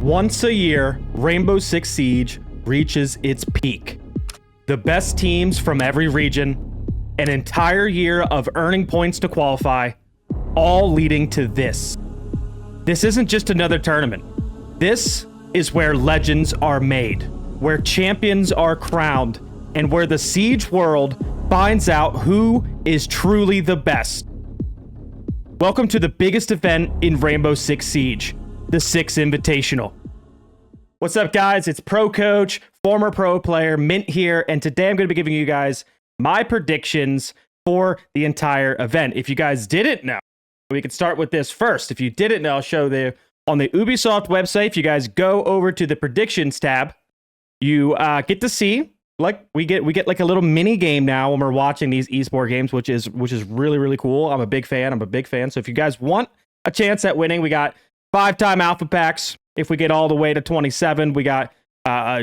Once a year, Rainbow Six Siege reaches its peak. The best teams from every region, an entire year of earning points to qualify, all leading to this. This isn't just another tournament. This is where legends are made, where champions are crowned, and where the Siege world finds out who is truly the best. Welcome to the biggest event in Rainbow Six Siege, the Six Invitational. What's up, guys? It's Pro Coach, former pro player, Mint here, and today I'm going to be giving you guys my predictions for the entire event. If you guys didn't know, we could start with this first. If you didn't know, I'll show on the Ubisoft website. If you guys go over to the predictions tab, you get to see we get like a little mini game now when we're watching these esport games, which is really cool. I'm a big fan. So if you guys want a chance at winning, we got 5-time alpha packs. If we get all the way to 27, we got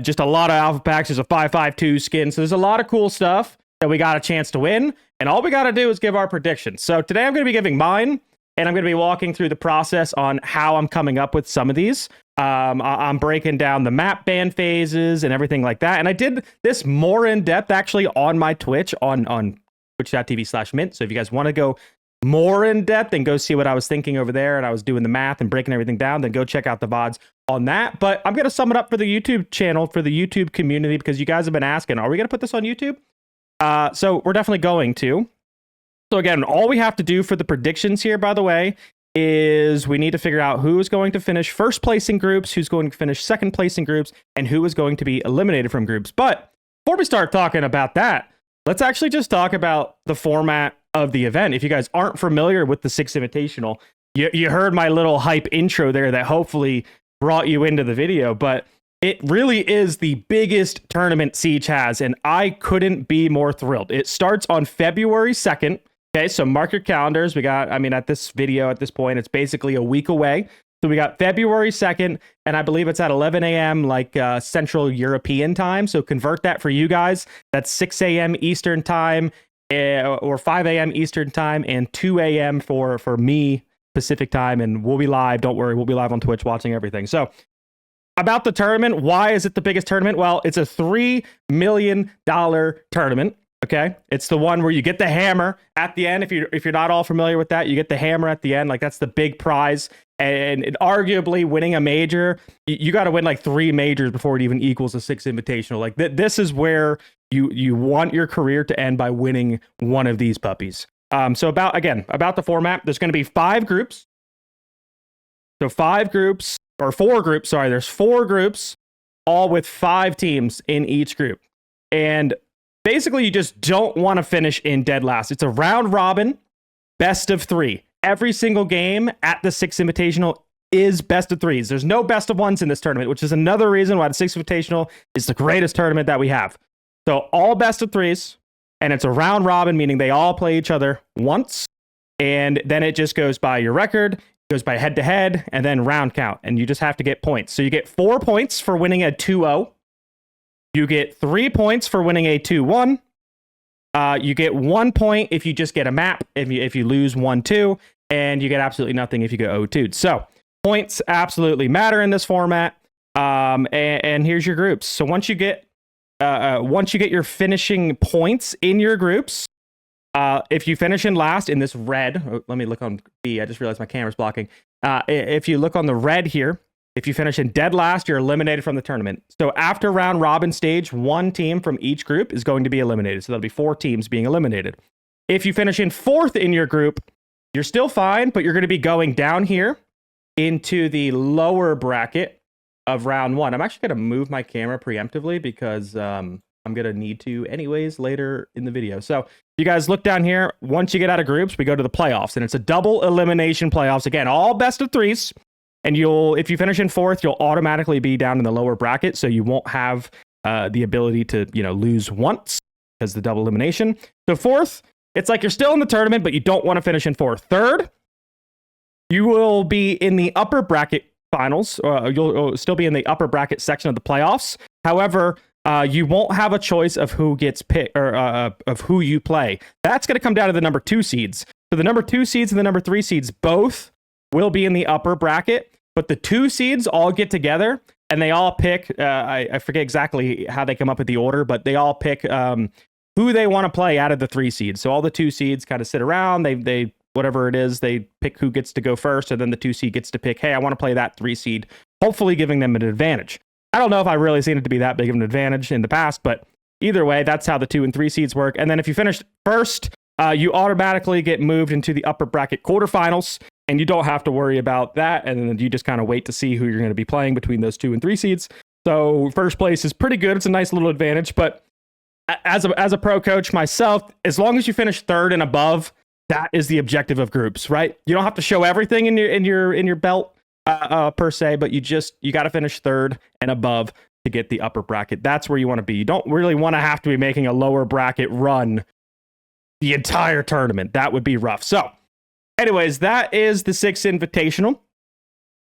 just a lot of alpha packs. There's a 5.52 skin. So there's a lot of cool stuff that we got a chance to win. And all we got to do is give our predictions. So today I'm going to be giving mine, and I'm going to be walking through the process on how I'm coming up with some of these. I'm breaking down the map ban phases and everything like that. And I did this more in depth actually on my Twitch on twitch.tv/mint. So if you guys want to go more in depth and go see what I was thinking over there, and I was doing the math and breaking everything down, then go check out the VODs on that. But I'm going to sum it up for the YouTube channel, for the YouTube community, because you guys have been asking, are we going to put this on YouTube? So we're definitely going to. So again, all we have to do for the predictions here, by the way, is we need to figure out who is going to finish first place in groups, who's going to finish second place in groups, and who is going to be eliminated from groups. But before we start talking about that, let's actually just talk about the format of the event. If you guys aren't familiar with the Six Invitational, you heard my little hype intro there that hopefully brought you into the video, but it really is the biggest tournament Siege has, and I couldn't be more thrilled. It starts on February 2nd. Okay, so mark your calendars. We got, at this video, at this point, it's basically a week away. So we got February 2nd, and I believe it's at 11 a.m. like Central European time. So convert that for you guys. That's 6 a.m. Eastern time, or 5 a.m. Eastern time, and 2 a.m. for me, Pacific time. And we'll be live. Don't worry, we'll be live on Twitch watching everything. So about the tournament, why is it the biggest tournament? Well, it's a $3 million tournament. Okay, it's the one where you get the hammer at the end. If you're not all familiar with that, you get the hammer at the end. Like, that's the big prize. And arguably winning a major, you got to win like 3 majors before it even equals a Six Invitational. Like, this is where you want your career to end, by winning one of these puppies. So about the format, there's going to be 5 groups. So 4 groups. Sorry, there's 4 groups, all with 5 teams in each group. And basically, you just don't want to finish in dead last. It's a round robin, best of 3. Every single game at the Six Invitational is best of 3s. There's no best of 1s in this tournament, which is another reason why the Six Invitational is the greatest tournament that we have. So all best of 3s, and it's a round robin, meaning they all play each other once, and then it just goes by your record, goes by head-to-head, and then round count, and you just have to get points. So you get 4 points for winning a 2-0. You get 3 points for winning a 2-1. You get 1 point if you just get a map, if you lose 1-2, and you get absolutely nothing if you go 0-2. So points absolutely matter in this format. And here's your groups. So once you get your finishing points in your groups, if you finish in last in this red, let me look on B. I just realized my camera's blocking. If you look on the red here, if you finish in dead last, you're eliminated from the tournament. So after round robin stage, 1 team from each group is going to be eliminated. So that'll be 4 teams being eliminated. If you finish in 4th in your group, you're still fine, but you're going to be going down here into the lower bracket of round 1. I'm actually going to move my camera preemptively because I'm going to need to anyways later in the video. So you guys look down here. Once you get out of groups, we go to the playoffs, and it's a double elimination playoffs. Again, all best of 3s. And if you finish in 4th, you'll automatically be down in the lower bracket, so you won't have the ability to lose once because the double elimination. So 4th, it's like you're still in the tournament, but you don't want to finish in 4th. 3rd, you will be in the upper bracket finals. You'll still be in the upper bracket section of the playoffs. However, you won't have a choice of who gets picked, or of who you play. That's going to come down to the number 2 seeds. So the number 2 seeds and the number 3 seeds both will be in the upper bracket. but the 2 seeds all get together and they all pick. I forget exactly how they come up with the order, but they all pick who they want to play out of the 3 seeds. So all the 2 seeds kind of sit around. They whatever it is, they pick who gets to go first, and then the 2 seed gets to pick, hey, I want to play that 3 seed, hopefully giving them an advantage. I don't know if I've really seen it to be that big of an advantage in the past, but either way, that's how the 2 and 3 seeds work. And then if you finish first, you automatically get moved into the upper bracket quarterfinals, and you don't have to worry about that. And then you just kind of wait to see who you're going to be playing between those 2 and 3 seeds. So first place is pretty good. It's a nice little advantage. But as a pro coach myself, as long as you finish 3rd and above, that is the objective of groups, right? You don't have to show everything in your belt per se, but you got to finish 3rd and above to get the upper bracket. That's where you want to be. You don't really want to have to be making a lower bracket run the entire tournament. That would be rough. So anyways, that is the Six Invitational.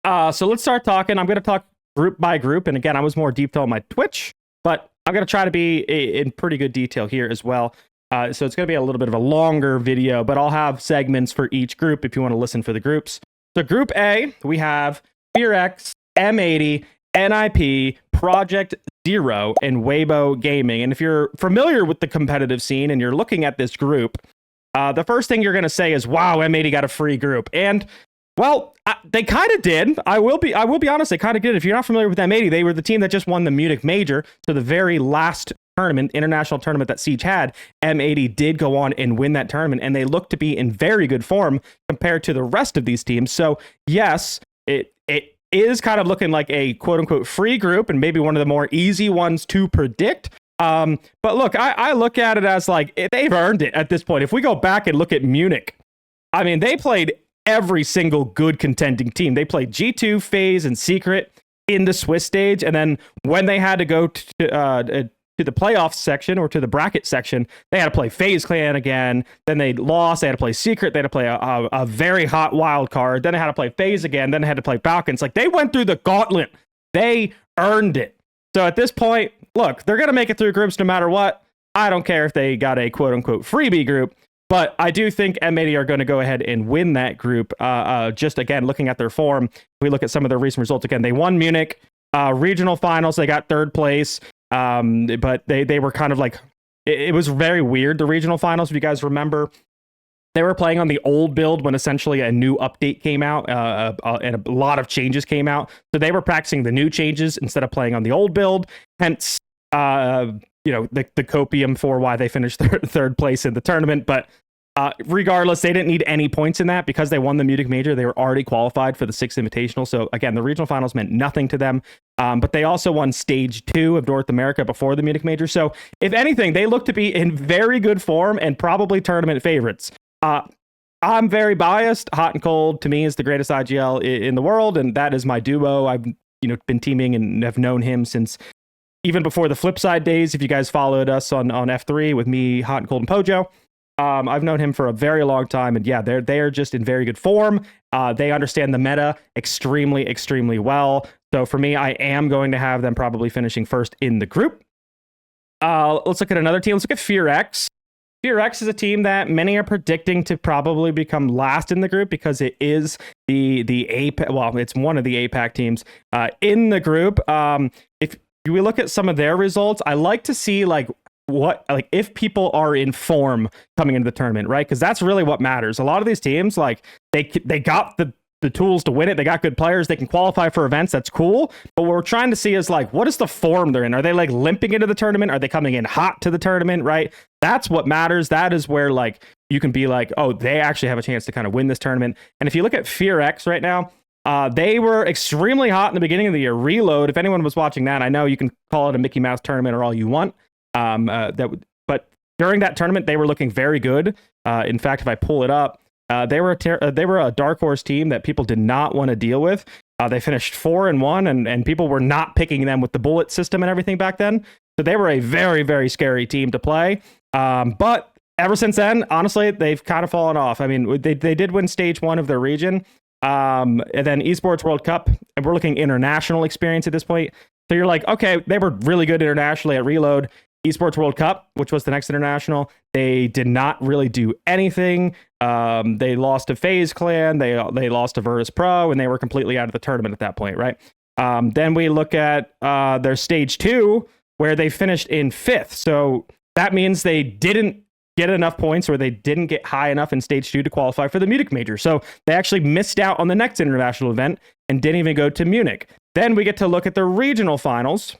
So let's start talking. I'm going to talk group by group. And again, I was more detailed on my Twitch, but I'm going to try to be in pretty good detail here as well. So it's going to be a little bit of a longer video, but I'll have segments for each group if you want to listen for the groups. So Group A, we have FearX, M80, NIP, Project Zero, and Weibo Gaming. And if you're familiar with the competitive scene and you're looking at this group, the first thing you're going to say is, wow, M80 got a free group. And well, they kind of did. I will be honest, they kind of did. If you're not familiar with M80, they were the team that just won the Munich Major. So the very last international tournament that Siege had, M80 did go on and win that tournament, and they look to be in very good form compared to the rest of these teams. So yes, it is kind of looking like a quote unquote free group and maybe one of the more easy ones to predict. But look, I look at it as like they've earned it at this point. If we go back and look at Munich, I mean, they played every single good contending team. They played G2, FaZe, and Secret in the Swiss stage, and then when they had to go to the playoff section or to the bracket section, they had to play FaZe Clan again. Then they lost. They had to play Secret. They had to play a very hot wild card. Then they had to play FaZe again. Then they had to play Falcons. Like, they went through the gauntlet. They earned it. So at this point, look, they're going to make it through groups no matter what. I don't care if they got a quote unquote freebie group, but I do think M80 are going to go ahead and win that group. Just again, looking at their form, if we look at some of their recent results, again, they won Munich regional finals. They got 3rd place. But they were kind of like, it was very weird, the regional finals. If you guys remember, they were playing on the old build when essentially a new update came out, and a lot of changes came out. So they were practicing the new changes instead of playing on the old build. Hence, the copium for why they finished 3rd place in the tournament. But regardless, they didn't need any points in that because they won the Munich Major. They were already qualified for the Six Invitational. So again, the regional finals meant nothing to them. But they also won stage 2 of North America before the Munich Major. So if anything, they look to be in very good form and probably tournament favorites. I'm very biased. Hot and Cold to me is the greatest IGL in the world, and that is my duo. I've been teaming and have known him since even before the Flipside days. If you guys followed us on F3 with me, Hot and Cold, and Pojo. I've known him for a very long time, and yeah, they are just in very good form. They understand the meta extremely, extremely well. So for me, I am going to have them probably finishing first in the group. Let's look at another team. Let's look at FearX. FearX is a team that many are predicting to probably become last in the group because it is the APAC. Well, it's one of the APAC teams in the group. If we look at some of their results, I like to see if people are in form coming into the tournament, right? Because that's really what matters. A lot of these teams, like they got the tools to win it. They got good players. They can qualify for events. That's cool. But what we're trying to see is like, what is the form they're in? Are they like limping into the tournament? Are they coming in hot to the tournament, right? That's what matters. That is where like you can be like, oh, they actually have a chance to kind of win this tournament. And if you look at FearX right now, they were extremely hot in the beginning of the year. Reload, if anyone was watching that, I know you can call it a Mickey Mouse tournament or all you want. But during that tournament, they were looking very good. In fact, if I pull it up, they were a dark horse team that people did not want to deal with. They finished 4-1, and people were not picking them with the bullet system and everything back then. So they were a very, very scary team to play. But ever since then, honestly, they've kind of fallen off. I mean, they did win stage 1 of their region, and then Esports World Cup, and we're looking international experience at this point. So you're like, okay, they were really good internationally at Reload. Esports World Cup, which was the next international. They did not really do anything. They lost to FaZe Clan, they lost to Virtus Pro, and they were completely out of the tournament at that point, right? Then we look at their stage 2, where they finished in 5th. So that means they didn't get enough points, or they didn't get high enough in stage 2 to qualify for the Munich major. So they actually missed out on the next international event and didn't even go to Munich. Then we get to look at the regional finals,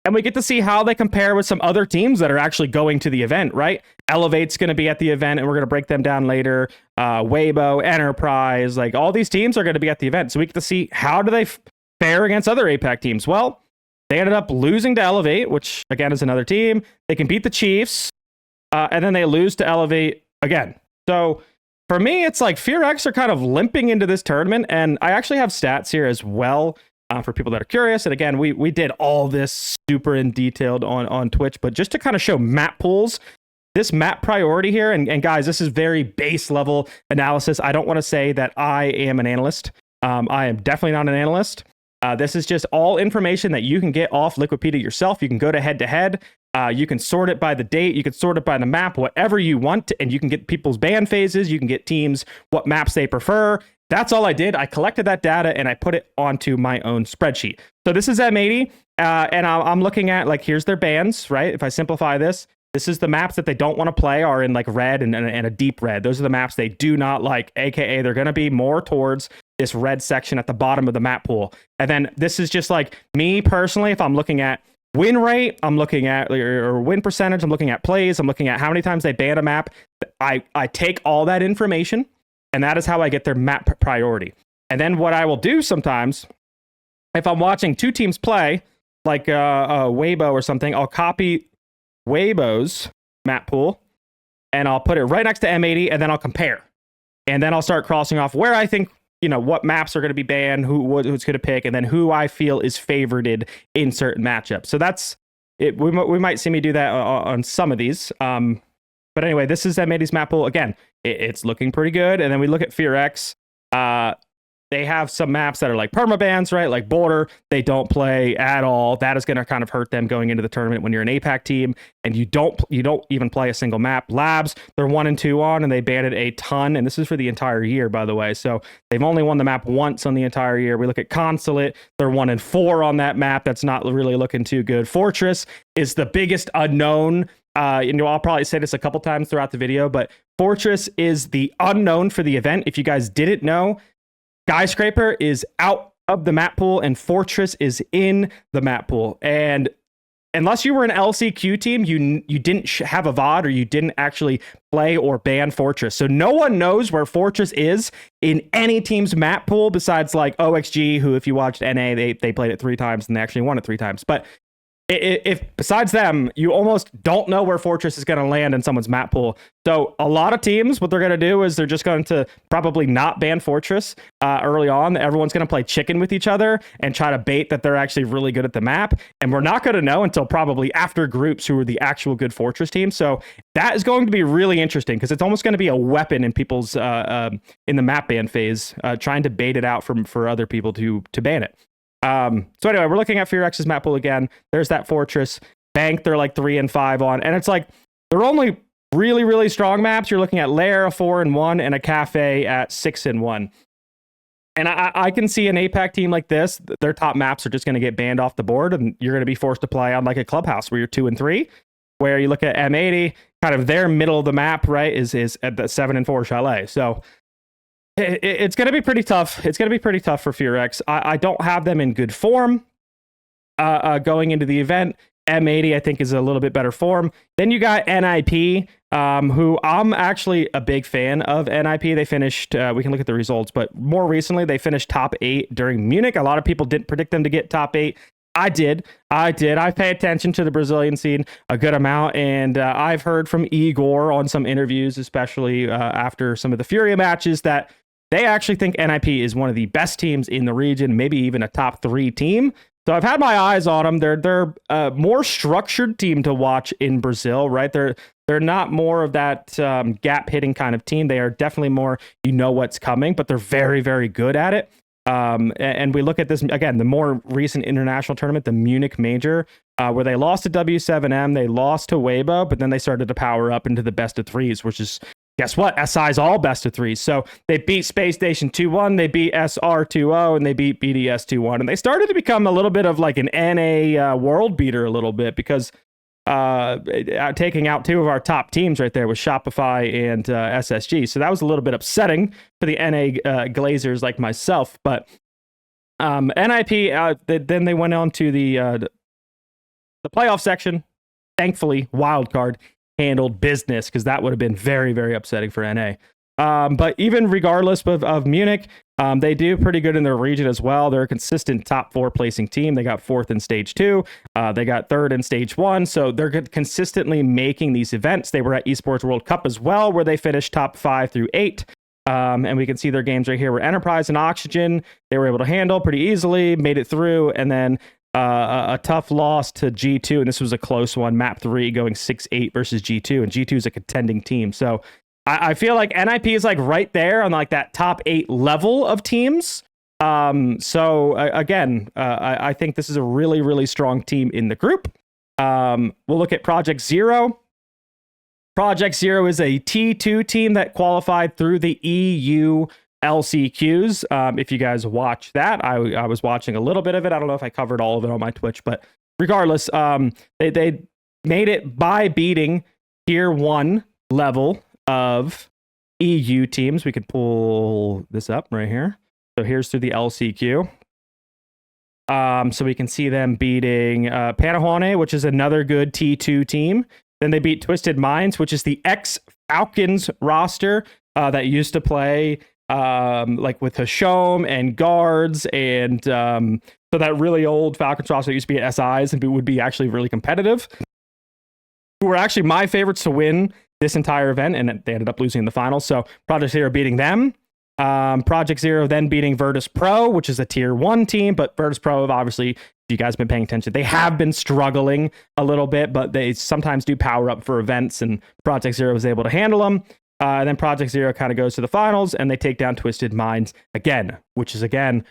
and we get to see how they compare with some other teams that are actually going to the event, right? Elevate's going to be at the event, and we're going to break them down later. Weibo, Enterprise, like all these teams are going to be at the event. So we get to see how do they fare against other APAC teams. Well, they ended up losing to Elevate, which again is another team. They can beat the Chiefs, and then they lose to Elevate again. So for me, it's like FearX are kind of limping into this tournament, and I actually have stats here as well. For people that are curious. And again, we did all this super in detailed on Twitch, but just to kind of show map pools, this map priority here, and guys, this is very base level analysis. I don't want to say that I am an analyst. I am definitely not an analyst. This is just all information that you can get off Liquipedia yourself. You can go to head to head. You can sort it by the date. You can sort it by the map, whatever you want, and you can get people's ban phases. You can get teams, what maps they prefer. That's all I did. I collected that data and I put it onto my own spreadsheet. So this is M80, and I'm looking at, like, here's their bans, right? If I simplify this, this is the maps that they don't want to play are in like red and a deep red. Those are the maps they do not like, aka they're going to be more towards this red section at the bottom of the map pool. And then this is just like me personally, if I'm looking at win rate, I'm looking at or win percentage, I'm looking at plays, I'm looking at how many times they ban a map. I take all that information, and that is how I get their map priority. And then what I will do sometimes, if I'm watching two teams play, like Weibo or something, I'll copy Weibo's map pool, and I'll put it right next to M80, and then I'll compare. And then I'll start crossing off where I think, what maps are going to be banned, who's going to pick, and then who I feel is favored in certain matchups. So that's it. We might see me do that on some of these. But anyway, this is M80's map pool. Again, it's looking pretty good. And then we look at FearX. They have some maps that are like permabans, right? Like Border, they don't play at all. That is going to kind of hurt them going into the tournament when you're an APAC team and you don't even play a single map. Labs, they're 1-2 on, and they banned it a ton. And this is for the entire year, by the way. So they've only won the map once on the entire year. We look at Consulate, they're 1-4 on that map. That's not really looking too good. Fortress is the biggest unknown. I'll probably say this a couple times throughout the video, but Fortress is the unknown for the event. If you guys didn't know, Skyscraper is out of the map pool and Fortress is in the map pool. And unless you were an LCQ team, you didn't have a VOD, or you didn't actually play or ban Fortress. So no one knows where Fortress is in any team's map pool besides like OXG, who, if you watched NA, they played it 3 times and they actually won it 3 times. But if besides them, you almost don't know where Fortress is going to land in someone's map pool. So a lot of teams, what they're going to do is they're just going to probably not ban Fortress early on. Everyone's going to play chicken with each other and try to bait that they're actually really good at the map. And we're not going to know until probably after groups who are the actual good Fortress team. So that is going to be really interesting, because it's almost going to be a weapon in people's in the map ban phase, trying to bait it out for other people to ban it. So anyway, we're looking at FearX's map pool again. There's that Fortress. Bank, they're like 3-5 on, and it's like they're only really, really strong maps. You're looking at Lair, a 4-1, and a Cafe at 6-1. And I can see an APAC team like this, their top maps are just going to get banned off the board, and you're going to be forced to play on like a Clubhouse where you're 2-3. Where you look at M80, kind of their middle of the map, right, is at the 7-4 Chalet. So it's going to be pretty tough. It's going to be pretty tough for FearX. I don't have them in good form going into the event. M80, I think, is a little bit better form. Then you got NIP, who I'm actually a big fan of. NIP, they finished, we can look at the results, but more recently, they finished top 8 during Munich. A lot of people didn't predict them to get top 8. I did. I pay attention to the Brazilian scene a good amount, and I've heard from Igor on some interviews, especially after some of the Furia matches, that they actually think NIP is one of the best teams in the region, maybe even a top 3 team. So I've had my eyes on them. They're a more structured team to watch in Brazil, right? They're not more of that gap hitting kind of team. They are definitely more, what's coming, but they're very, very good at it. And we look at this again, the more recent international tournament, the Munich Major, where they lost to W7M, they lost to Weibo, but then they started to power up into the best of threes, which is, guess what? SI's all best of threes. So they beat Space Station 2-1, they beat SR 2-0, and they beat BDS 2-1. And they started to become a little bit of like an NA world beater a little bit, because taking out two of our top teams right there with Shopify and SSG. So that was a little bit upsetting for the NA Glazers like myself. But NIP, then they went on to the playoff section. Thankfully, wildcard handled business, because that would have been very, very upsetting for NA. But even regardless of Munich, they do pretty good in their region as well. They're a consistent top 4 placing team. They got 4th in stage 2. They got 3rd in stage 1. So they're consistently making these events. They were at Esports World Cup as well, where they finished top 5 through 8. And we can see their games right here where Enterprise and Oxygen, they were able to handle pretty easily, made it through. And then a tough loss to G2. And this was a close one, map 3 going 6-8 versus G2. And G2 is a contending team. So I feel like NIP is like right there on like that top 8 level of teams. Again, I think this is a really, really strong team in the group. We'll look at Project Zero. Project Zero is a T2 team that qualified through the EU LCQs. If you guys watch that, I was watching a little bit of it. I don't know if I covered all of it on my Twitch, but regardless, they made it by beating tier 1 level of EU teams. We could pull this up right here. So here's through the LCQ. So we can see them beating Panajuane, which is another good T2 team. Then they beat Twisted Minds, which is the ex-Falcons roster that used to play like with Hashom and guards, and so that really old Falcons roster used to be at SIs and would be actually really competitive. Who were actually my favorites to win this entire event, and they ended up losing in the finals. So Project Zero beating them. Project Zero then beating Virtus Pro, which is a tier 1 team, but Virtus Pro have obviously, if you guys have been paying attention, they have been struggling a little bit, but they sometimes do power up for events, and Project Zero was able to handle them. And then Project Zero kind of goes to the finals, and they take down Twisted Minds again, which is, again,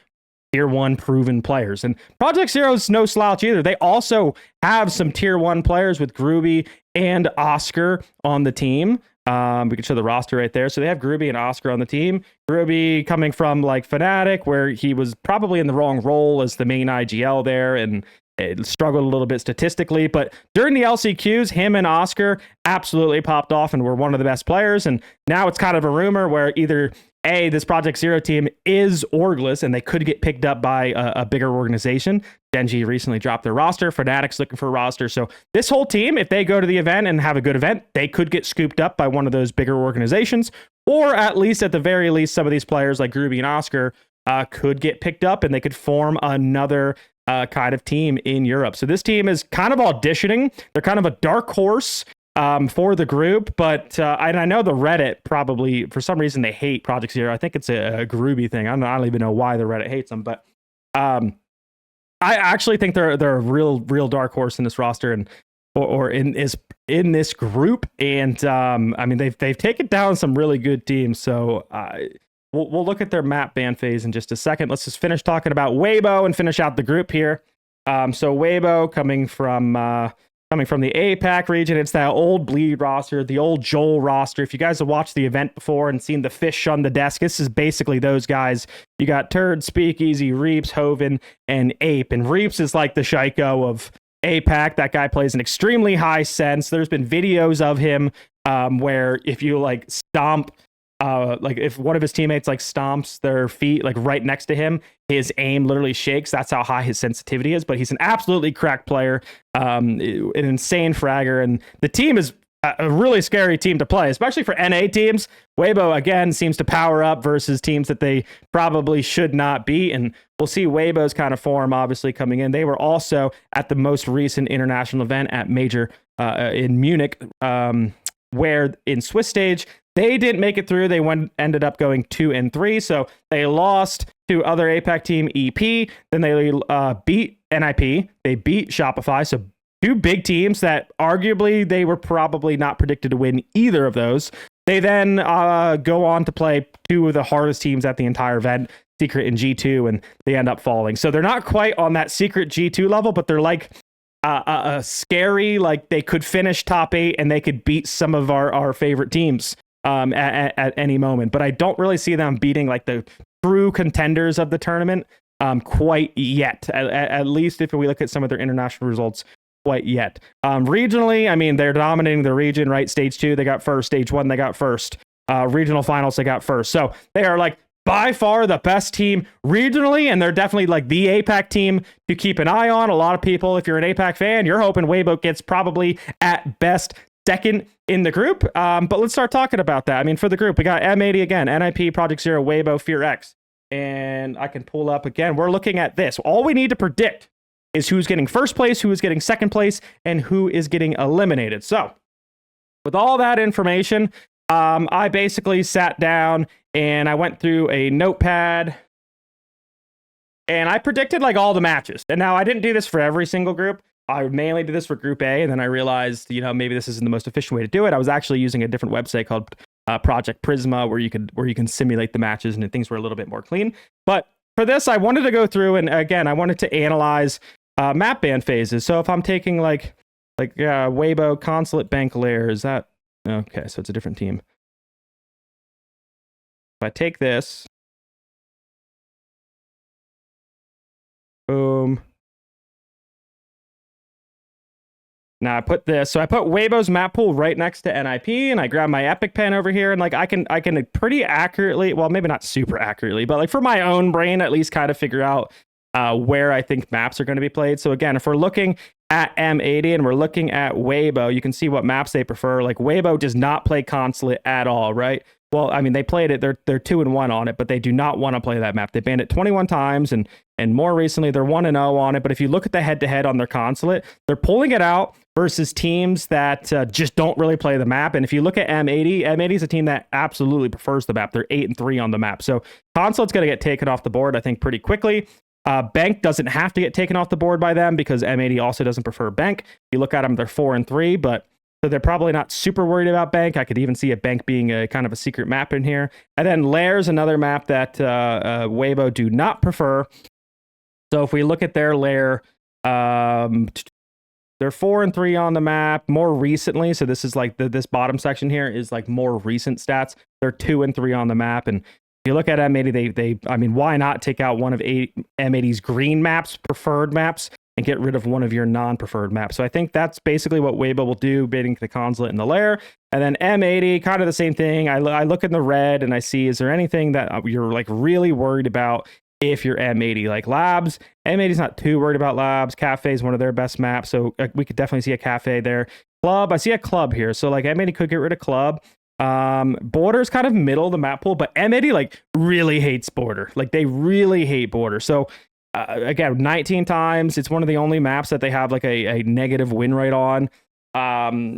tier 1 proven players. And Project Zero is no slouch either. They also have some tier 1 players with Groovy and Oscar on the team. We can show the roster right there. So they have Groovy and Oscar on the team. Groovy coming from like Fnatic, where he was probably in the wrong role as the main IGL there, and it struggled a little bit statistically. But during the LCQs, him and Oscar absolutely popped off and were one of the best players. And now it's kind of a rumor where either this Project Zero team is orgless and they could get picked up by a bigger organization. Genji recently dropped their roster. Fnatic's looking for a roster. So this whole team, if they go to the event and have a good event, they could get scooped up by one of those bigger organizations, or at the very least, some of these players like Groovy and Oscar could get picked up and they could form another kind of team in Europe. So this team is kind of auditioning. They're kind of a dark horse for the group, but I know the Reddit probably, for some reason, they hate Project Zero. I think it's a Groovy thing. I don't even know why the Reddit hates them, but I actually think they're a real dark horse in this roster and or in this group. And I mean, they've taken down some really good teams. So we'll look at their map ban phase in just a second. Let's just finish talking about Weibo and finish out the group here. So Weibo coming from the APAC region. It's that old Bleed roster, the old Joel roster. If you guys have watched the event before and seen the fish on the desk, this is basically those guys. You got Turd, Speakeasy, Reaps, Hoven, and Ape. And Reaps is like the Shaiko of APAC. That guy plays an extremely high sense. There's been videos of him where if you like stomp, like if one of his teammates like stomps their feet like right next to him, his aim literally shakes. That's how high his sensitivity is. But he's an absolutely cracked player, an insane fragger, and the team is a really scary team to play, especially for NA teams. Weibo again seems to power up versus teams that they probably should not be, and we'll see Weibo's kind of form obviously coming in. They were also at the most recent international event at Major in Munich, where in Swiss stage they didn't make it through. They ended up going 2-3, so they lost to other APAC team EP. Then they beat NIP. They beat Shopify. So two big teams that arguably they were probably not predicted to win either of those. They then go on to play two of the hardest teams at the entire event. Secret in G2 and they end up falling. So they're not quite on that Secret G2 level, but they're like scary, like they could finish top 8 and they could beat some of our favorite teams at any moment. But I don't really see them beating like the true contenders of the tournament quite yet, at least if we look at some of their international results quite yet. Regionally, I mean, they're dominating the region, right? Stage 2, they got first. Stage 1, they got first. Regional finals, they got first. So they are like by far the best team regionally, and they're definitely like the APAC team to keep an eye on. A lot of people, if you're an APAC fan, you're hoping Weibo gets probably at best second in the group. But let's start talking about that. I mean, for the group, we got M80 again, NIP, Project Zero, Weibo, Fear X. And I can pull up again. We're looking at this. All we need to predict is who's getting first place, who is getting second place, and who is getting eliminated. So with all that information, I basically sat down and I went through a notepad and I predicted like all the matches. And now I didn't do this for every single group. I mainly did this for Group A, and then I realized, maybe this isn't the most efficient way to do it. I was actually using a different website called Project Prisma, where you can simulate the matches and things were a little bit more clean. But for this, I wanted to go through and again, I wanted to analyze map ban phases. So if I'm taking like Weibo, Consulate, Bank, Lair, is that okay? So it's a different team. If I take this, boom. Now I put this, so I put Weibo's map pool right next to NIP, and I grab my Epic pen over here, and like I can pretty accurately, well, maybe not super accurately, but like for my own brain at least kind of figure out where I think maps are going to be played. So again, if we're looking at M80 and we're looking at Weibo, you can see what maps they prefer. Like Weibo does not play Consulate at all, right? Well, I mean, they played it. They're 2-1 on it, but they do not want to play that map. They banned it 21 times, and more recently they're 1-0 on it. But if you look at the head-to-head on their Consulate, they're pulling it out versus teams that just don't really play the map. And if you look at M80 is a team that absolutely prefers the map. They're 8-3 on the map. So Consulate's going to get taken off the board, I think, pretty quickly. Bank doesn't have to get taken off the board by them because M80 also doesn't prefer Bank. If you look at them, they're 4-3, but so they're probably not super worried about Bank. I could even see a Bank being a kind of a secret map in here. And then Lair's another map that Weibo do not prefer. So if we look at their Lair, they're 4-3 on the map more recently. So this is like this bottom section here is like more recent stats. They're 2-3 on the map. And if you look at M80, I mean, why not take out one of M80's green maps, preferred maps, and get rid of one of your non-preferred maps? So I think that's basically what Weibo will do, baiting the Consulate and the Lair. And then M80, kind of the same thing. I look in the red and I see, is there anything that you're like really worried about if you're M80? Like Labs, M80's not too worried about Labs. Cafe is one of their best maps, so we could definitely see a Cafe there. Club, I see a Club here, so like M80 could get rid of Club. Border's kind of middle of the map pool, but M80 like really hates Border. Like they really hate Border. So again, 19 times. It's one of the only maps that they have like a negative win rate on.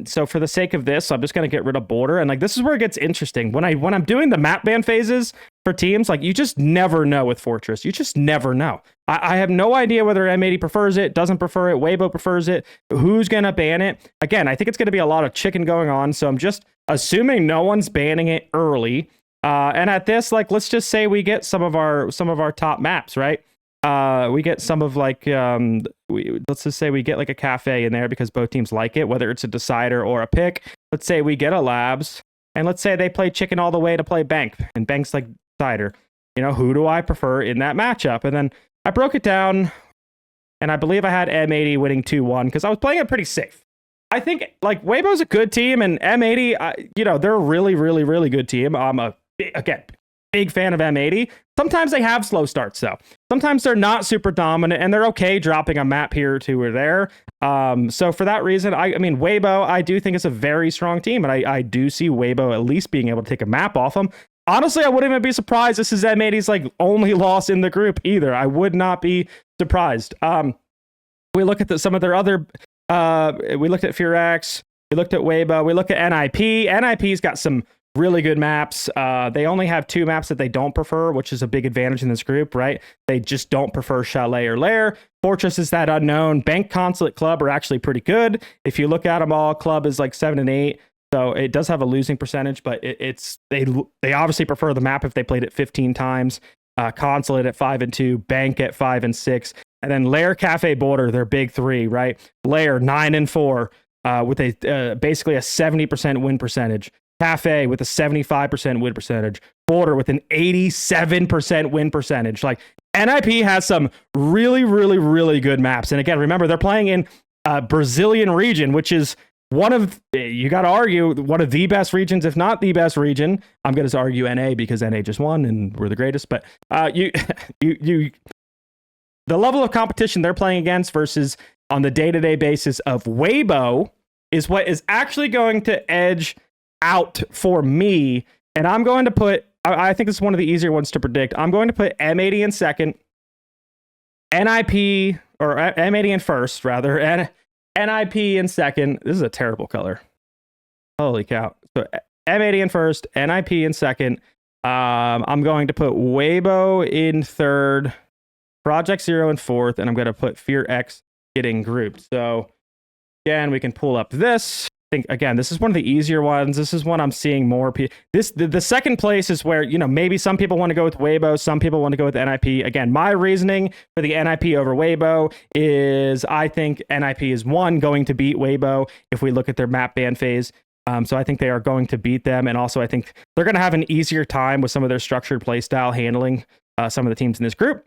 So for the sake of this, I'm just going to get rid of Border. And like, this is where it gets interesting. When I'm doing the map ban phases for teams, like you just never know with Fortress. You just never know. I have no idea whether M80 prefers it, doesn't prefer it, Weibo prefers it, who's going to ban it. Again, I think it's going to be a lot of chicken going on. So I'm just assuming no one's banning it early. And at this, like, let's just say we get some of our top maps, right? We get some of like, let's just say we get like a Cafe in there because both teams like it, whether it's a decider or a pick. Let's say we get a Labs, and let's say they play chicken all the way to play Bank, and Bank's like decider. Who do I prefer in that matchup? And then I broke it down, and I believe I had M80 winning 2-1 because I was playing it pretty safe. I think like Weibo's a good team, and M80, they're a really, really, really good team. I'm big fan of M80. Sometimes they have slow starts, though. Sometimes they're not super dominant, and they're okay dropping a map here or two or there. So for that reason, I mean, Weibo, I do think it's a very strong team, and I do see Weibo at least being able to take a map off them. Honestly, I wouldn't even be surprised this is M80's like only loss in the group either. I would not be surprised. We look at some of their other. We looked at Fear X. We looked at Weibo. We looked at NIP. NIP's got some really good maps. They only have 2 maps that they don't prefer, which is a big advantage in this group, right? They just don't prefer Chalet or Lair. Fortress is that unknown. Bank, Consulate, Club are actually pretty good. If you look at them all, Club is like 7-8. So it does have a losing percentage, but they obviously prefer the map if they played it 15 times. Consulate at 5-2, Bank at 5-6, and then Lair, Cafe, Border, their big three, right? Lair 9-4 with a basically a 70% win percentage. Cafe with a 75% win percentage. Border with an 87% win percentage. Like, NIP has some really, really, really good maps. And again, remember, they're playing in Brazilian region, which is one of, you got to argue, one of the best regions, if not the best region. I'm going to argue NA because NA just won and we're the greatest. But the level of competition they're playing against versus on the day-to-day basis of Weibo is what is actually going to edge out for me. And I'm going to put, I think this is one of the easier ones to predict. I'm going to put M80 in second, NIP, or M80 in first, rather, and NIP in second. This is a terrible color. Holy cow. So M80 in first, NIP in second. I'm going to put Weibo in third, Project Zero in fourth, and I'm going to put Fear X getting grouped. So again, we can pull up this. I think, again, this is one of the easier ones. This is one I'm seeing more. The second place is where, maybe some people want to go with Weibo, some people want to go with NIP. Again, my reasoning for the NIP over Weibo is I think NIP is going to beat Weibo if we look at their map ban phase. So I think they are going to beat them. And also I think they're going to have an easier time with some of their structured play style handling some of the teams in this group.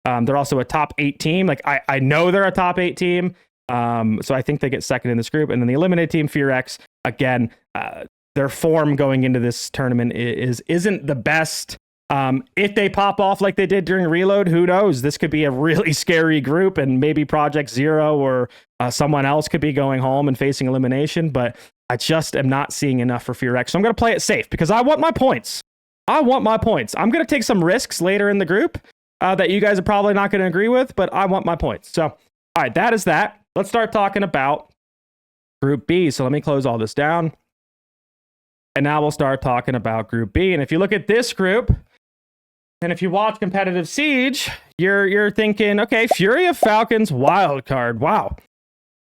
They're also a top 8 team. Like I know they're a top 8 team. So I think they get second in this group. And then the eliminated team, Fear X, again, their form going into this tournament isn't the best. If they pop off like they did during Reload, who knows? This could be a really scary group, and maybe Project Zero or someone else could be going home and facing elimination. But I just am not seeing enough for Fear X. So I'm going to play it safe because I want my points. I'm going to take some risks later in the group that you guys are probably not going to agree with, but I want my points. So, all right, that is that. Let's start talking about Group B. So let me close all this down. And now we'll start talking about Group B. And if you look at this group, and if you watch Competitive Siege, you're thinking, okay, Fury of Falcons wildcard. Wow.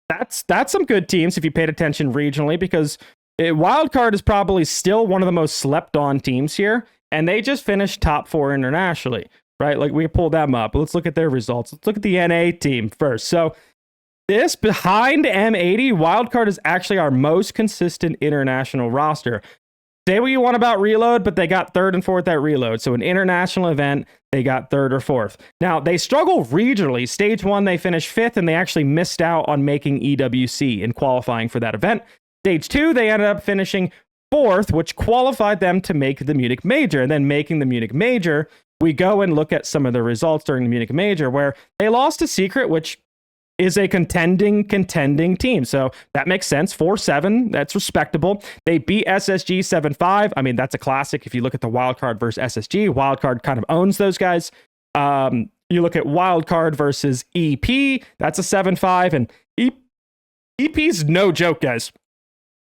That's some good teams if you paid attention regionally, because wildcard is probably still one of the most slept on teams here. And they just finished top 4 internationally, right? Like, we pulled them up. Let's look at their results. Let's look at the NA team first. So this behind M80, wildcard is actually our most consistent international roster. Say what you want about Reload, but they got 3rd and 4th at Reload. So an international event, they got 3rd or 4th. Now, they struggle regionally. Stage 1, they finished 5th, and they actually missed out on making EWC in qualifying for that event. Stage 2, they ended up finishing 4th, which qualified them to make the Munich Major. And then making the Munich Major, we go and look at some of the results during the Munich Major, where they lost to Secret, which is a contending team. So that makes sense. 4-7, that's respectable. They beat SSG 7-5. I mean, that's a classic. If you look at the wildcard versus SSG, wildcard kind of owns those guys. You look at wildcard versus EP, that's a 7-5. And EP's no joke, guys.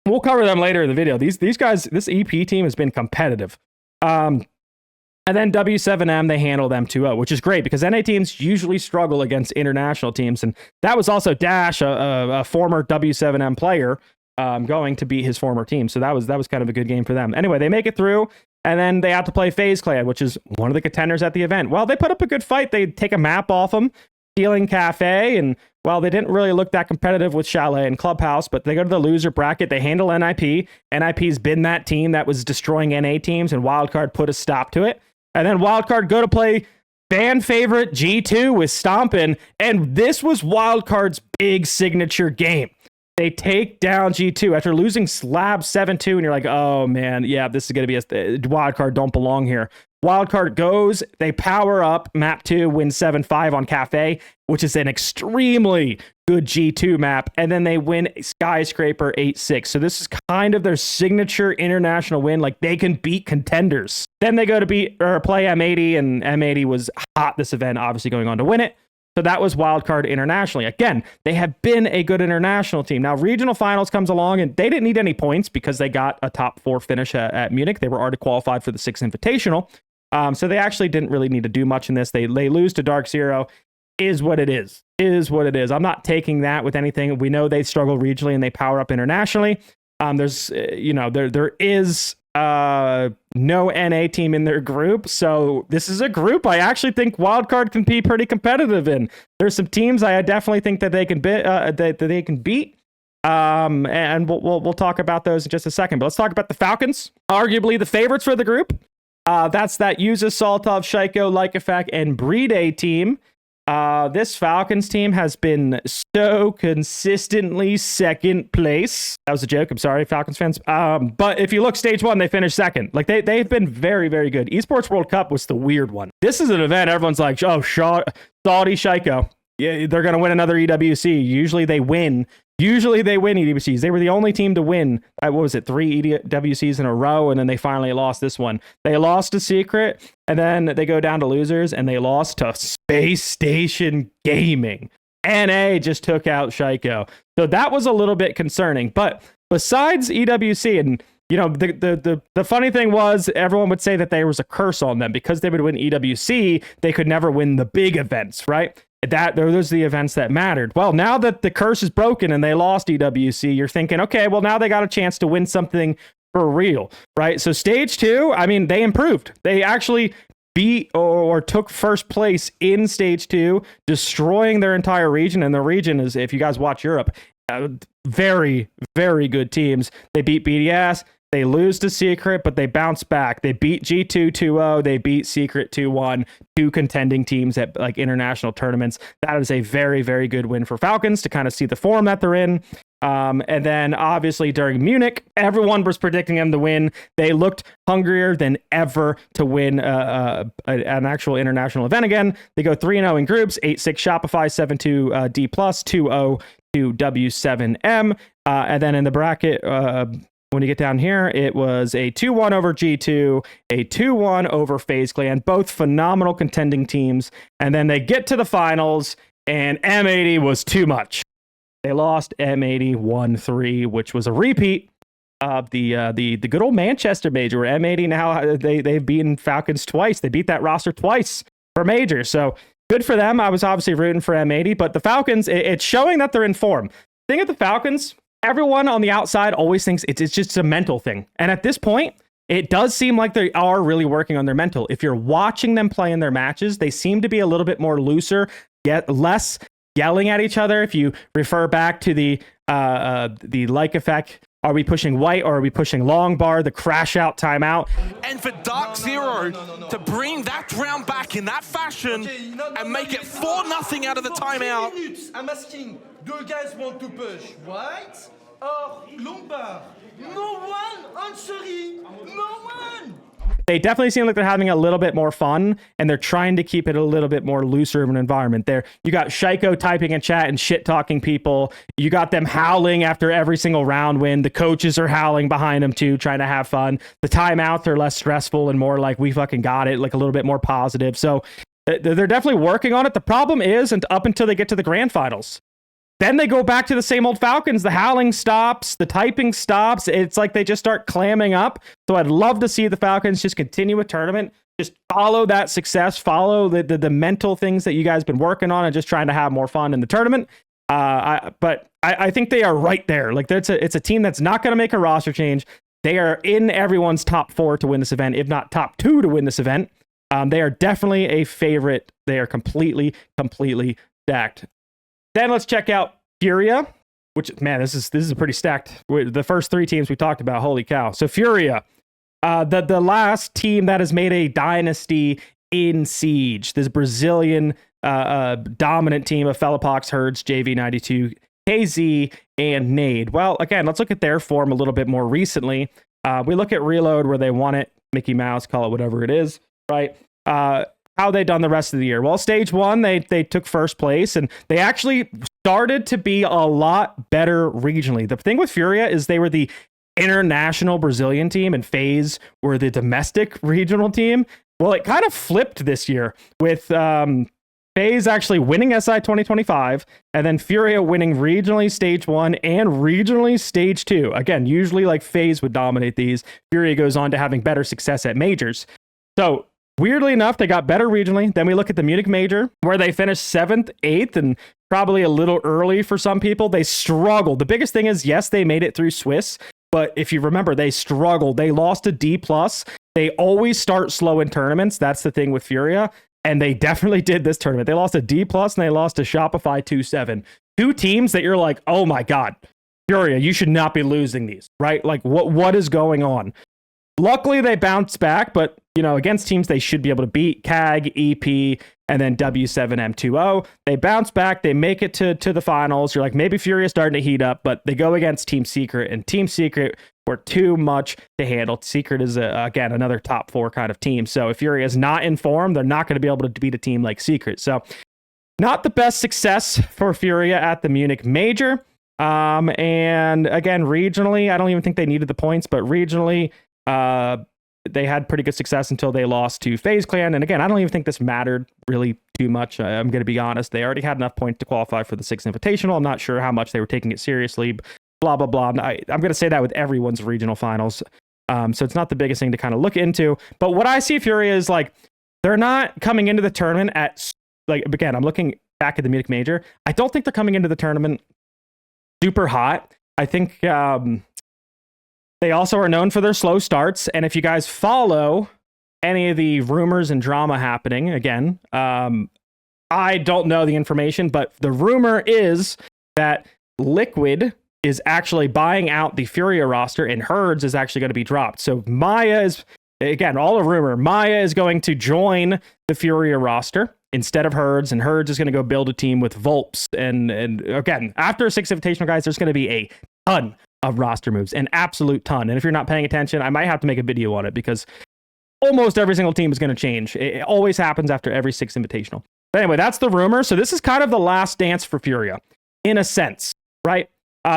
We'll cover them later in the video. These guys, this EP team has been competitive. And then W7M, they handle them 2-0, which is great because NA teams usually struggle against international teams. And that was also Dash, a former W7M player, going to beat his former team. So that was kind of a good game for them. Anyway, they make it through, and then they have to play FaZe Clan, which is one of the contenders at the event. Well, they put up a good fight. They take a map off them, stealing Cafe, and well, they didn't really look that competitive with Chalet and Clubhouse, but they go to the loser bracket. They handle NIP. NIP's been that team that was destroying NA teams, and Wildcard put a stop to it. And then Wildcard go to play fan favorite G2 with Stompin', and this was Wildcard's big signature game. They take down G2 after losing Slab 7-2, and you're like, oh man, yeah, this is going to be Wildcard don't belong here. Wildcard goes, they power up, map 2, win 7-5 on Cafe, which is an extremely good G2 map, and then they win Skyscraper 8-6. So this is kind of their signature international win, like they can beat contenders. Then they go to play M80, and M80 was hot this event, obviously going on to win it. So that was Wildcard internationally. Again, they have been a good international team. Now, regional finals comes along, and they didn't need any points because they got a top 4 finish at Munich. They were already qualified for the Six Invitational. So they actually didn't really need to do much in this. They lose to Dark Zero. Is what it is. Is what it is. I'm not taking that with anything. We know they struggle regionally and they power up internationally. There is no NA team in their group. So this is a group I actually think Wildcard can be pretty competitive in. There's some teams I definitely think that they can beat. And we'll talk about those in just a second. But let's talk about the Falcons, arguably the favorites for the group. That's that uses Saltov, Shaiko, Lycofak, and Breed team. This Falcons team has been so consistently second place. That was a joke. I'm sorry, Falcons fans. But if you look stage one, they finished second. Like they've been very, very good. Esports World Cup was the weird one. This is an event everyone's like, oh, Saudi Shaiko. Yeah, they're going to win another EWC. Usually they win EWCs. They were the only team to win, what was it, 3 EWCs in a row, and then they finally lost this one. They lost to Secret, and then they go down to losers, and they lost to Space Station Gaming. NA just took out Shaiko. So that was a little bit concerning. But besides EWC, and the funny thing was everyone would say that there was a curse on them because they would win EWC, they could never win the big events, right? Those are the events that mattered. Well, now that the curse is broken and they lost EWC, you're thinking, okay, well, now they got a chance to win something for real, right? So stage 2, I mean, they improved. They actually beat or took first place in stage 2, destroying their entire region. And the region is, if you guys watch Europe, very, very good teams. They beat BDS. They lose to Secret, but they bounce back. They beat G2 2-0. They beat Secret 2-1. 2 contending teams at like international tournaments. That is a very, very good win for Falcons to kind of see the form that they're in. And then obviously during Munich, everyone was predicting them to win. They looked hungrier than ever to win an actual international event again. They go 3-0 in groups, 8-6 Shopify, 7-2 D+, 2-0 to W7M. And then in the bracket, when you get down here, it was a 2-1 over G2, a 2-1 over FaZe Clan, both phenomenal contending teams. And then they get to the finals, and M80 was too much. They lost M80 1-3, which was a repeat of the good old Manchester major, where M80 now they've beaten Falcons twice. They beat that roster twice for major. So good for them. I was obviously rooting for M80, but the Falcons, it's showing that they're in form. The thing with the Falcons, everyone on the outside always thinks it's just a mental thing. And at this point, it does seem like they are really working on their mental. If you're watching them play in their matches, they seem to be a little bit more looser, get less yelling at each other. If you refer back to the like effect, are we pushing white or are we pushing long bar, the crash out timeout? And for Dark Zero to bring that round back in that fashion and make it 4-0 out of the timeout. I'm asking, do you guys want to push white or long bar? No one answering. No one. They definitely seem like they're having a little bit more fun, and they're trying to keep it a little bit more looser of an environment. There, you got Shaiko typing in chat and shit talking people. You got them howling after every single round win. The coaches are howling behind them too, trying to have fun. The timeouts are less stressful and more like we fucking got it, like a little bit more positive. So they're definitely working on it. The problem is, and up until they get to the grand finals, then they go back to the same old Falcons. The howling stops. The typing stops. It's like they just start clamming up. So I'd love to see the Falcons just continue a tournament. Just follow that success. Follow the mental things that you guys have been working on and just trying to have more fun in the tournament. But I think they are right there. Like it's a team that's not going to make a roster change. They are in everyone's top 4 to win this event, if not top 2 to win this event. They are definitely a favorite. They are completely stacked. Then let's check out Furia, which, man, this is a pretty stacked. The first 3 teams we talked about, holy cow. So Furia, the last team that has made a dynasty in Siege, this Brazilian dominant team of Fellapox, Herds, JV92, KZ, and Nade. Well, again, let's look at their form a little bit more recently. We look at Reload, where they won it, Mickey Mouse, call it whatever it is, right? How they done the rest of the year? Well, stage 1, they took first place, and they actually started to be a lot better regionally. The thing with Furia is they were the international Brazilian team, and FaZe were the domestic regional team. Well, it kind of flipped this year with FaZe actually winning SI 2025, and then Furia winning regionally stage 1 and regionally stage 2. Again, usually like FaZe would dominate these. Furia goes on to having better success at majors. So weirdly enough, they got better regionally. Then we look at the Munich major, where they finished 7th, 8th, and probably a little early for some people. They struggled. The biggest thing is, yes, they made it through Swiss, But if you remember, they struggled. They lost a D+. They always start slow in tournaments. That's the thing with Furia. And they definitely did this tournament. They lost a D+, and they lost to Shopify 2-7. Two teams that you're like, oh my God, Furia, you should not be losing these, right? Like, what is going on? Luckily, they bounced back, but, against teams they should be able to beat, CAG, EP, and then W7M20. They bounce back. They make it to the finals. You're like, maybe Furia's starting to heat up, but they go against Team Secret, and Team Secret were too much to handle. Secret is, again, another top 4 kind of team. So if Furia is not in form, they're not going to be able to beat a team like Secret. So not the best success for Furia at the Munich Major. And again, regionally, I don't even think they needed the points, but regionally, they had pretty good success until they lost to FaZe Clan. And again, I don't even think this mattered really too much. I'm going to be honest. They already had enough points to qualify for the Six Invitational. I'm not sure how much they were taking it seriously. Blah, blah, blah. I'm going to say that with everyone's regional finals. So it's not the biggest thing to kind of look into. But what I see Furia is like, they're not coming into the tournament at, like, again, I'm looking back at the Munich Major. I don't think they're coming into the tournament super hot. I think they also are known for their slow starts. And if you guys follow any of the rumors and drama happening, again, I don't know the information, but the rumor is that Liquid is actually buying out the Furia roster and Herds is actually going to be dropped. So Maya is, again, all a rumor. Maya is going to join the Furia roster instead of Herds, and Herds is going to go build a team with Volps. And again, after Six Invitational, guys, there's going to be a ton of roster moves, an absolute ton. And if you're not paying attention, I might have to make a video on it because almost every single team is going to change. It always happens after every Six Invitational. But anyway, that's the rumor. So this is kind of the last dance for Furia, in a sense, right?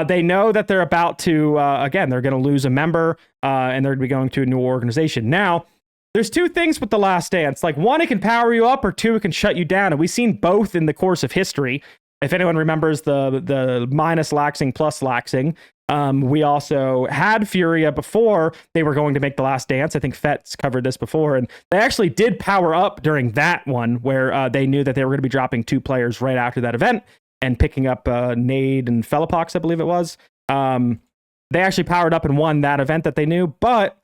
They know that they're about to, again, they're going to lose a member and they're going to be going to a new organization. Now, there's two things with the last dance. Like, one, it can power you up, or two, it can shut you down. And we've seen both in the course of history. If anyone remembers the minus laxing plus laxing, we also had Furia before they were going to make the last dance. I think Fet's covered this before, and they actually did power up during that one where they knew that they were going to be dropping 2 players right after that event and picking up Nade and Felipox, I believe it was. They actually powered up and won that event that they knew, but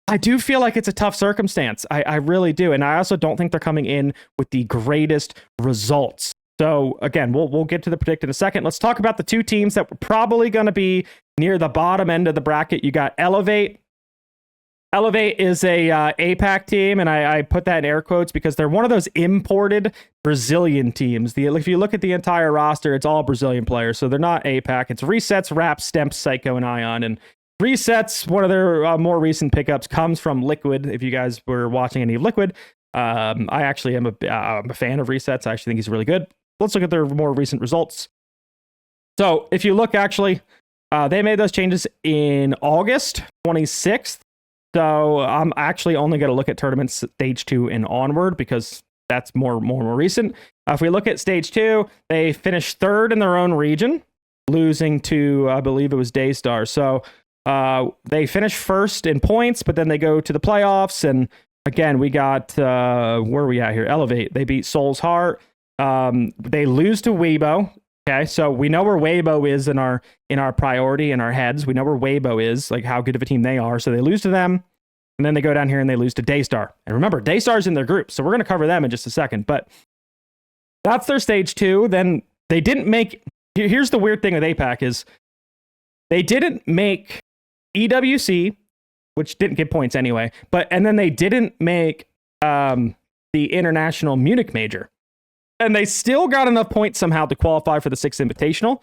I do feel like it's a tough circumstance. I really do, and I also don't think they're coming in with the greatest results. So again, we'll get to the predict in a second. Let's talk about the 2 teams that were probably going to be near the bottom end of the bracket. You got Elevate. Elevate is a APAC team, and I put that in air quotes because they're one of those imported Brazilian teams. If you look at the entire roster, it's all Brazilian players, so they're not APAC. It's Resets, Rap, Stemp, Psycho, and Ion. And Resets, one of their more recent pickups, comes from Liquid. If you guys were watching any of Liquid, I actually am a fan of Resets. I actually think he's really good. Let's look at their more recent results. So if you look, actually, they made those changes in August 26th. So I'm actually only going to look at tournaments stage 2 and onward because that's more recent. If we look at stage 2, they finished 3rd in their own region, losing to, I believe it was Daystar. So they finished 1st in points, but then they go to the playoffs. And again, we got, where are we at here? Elevate. They beat Soul's Heart. They lose to Weibo. Okay, so we know where Weibo is in our priority in our heads. We know where Weibo is, like how good of a team they are. So they lose to them, and then they go down here and they lose to Daystar. And remember, Daystar's in their group, so we're going to cover them in just a second. But that's their stage 2. Then they didn't make. Here's the weird thing with APAC is they didn't make EWC, which didn't get points anyway. And then they didn't make the International Munich Major. And they still got enough points somehow to qualify for the Six Invitational,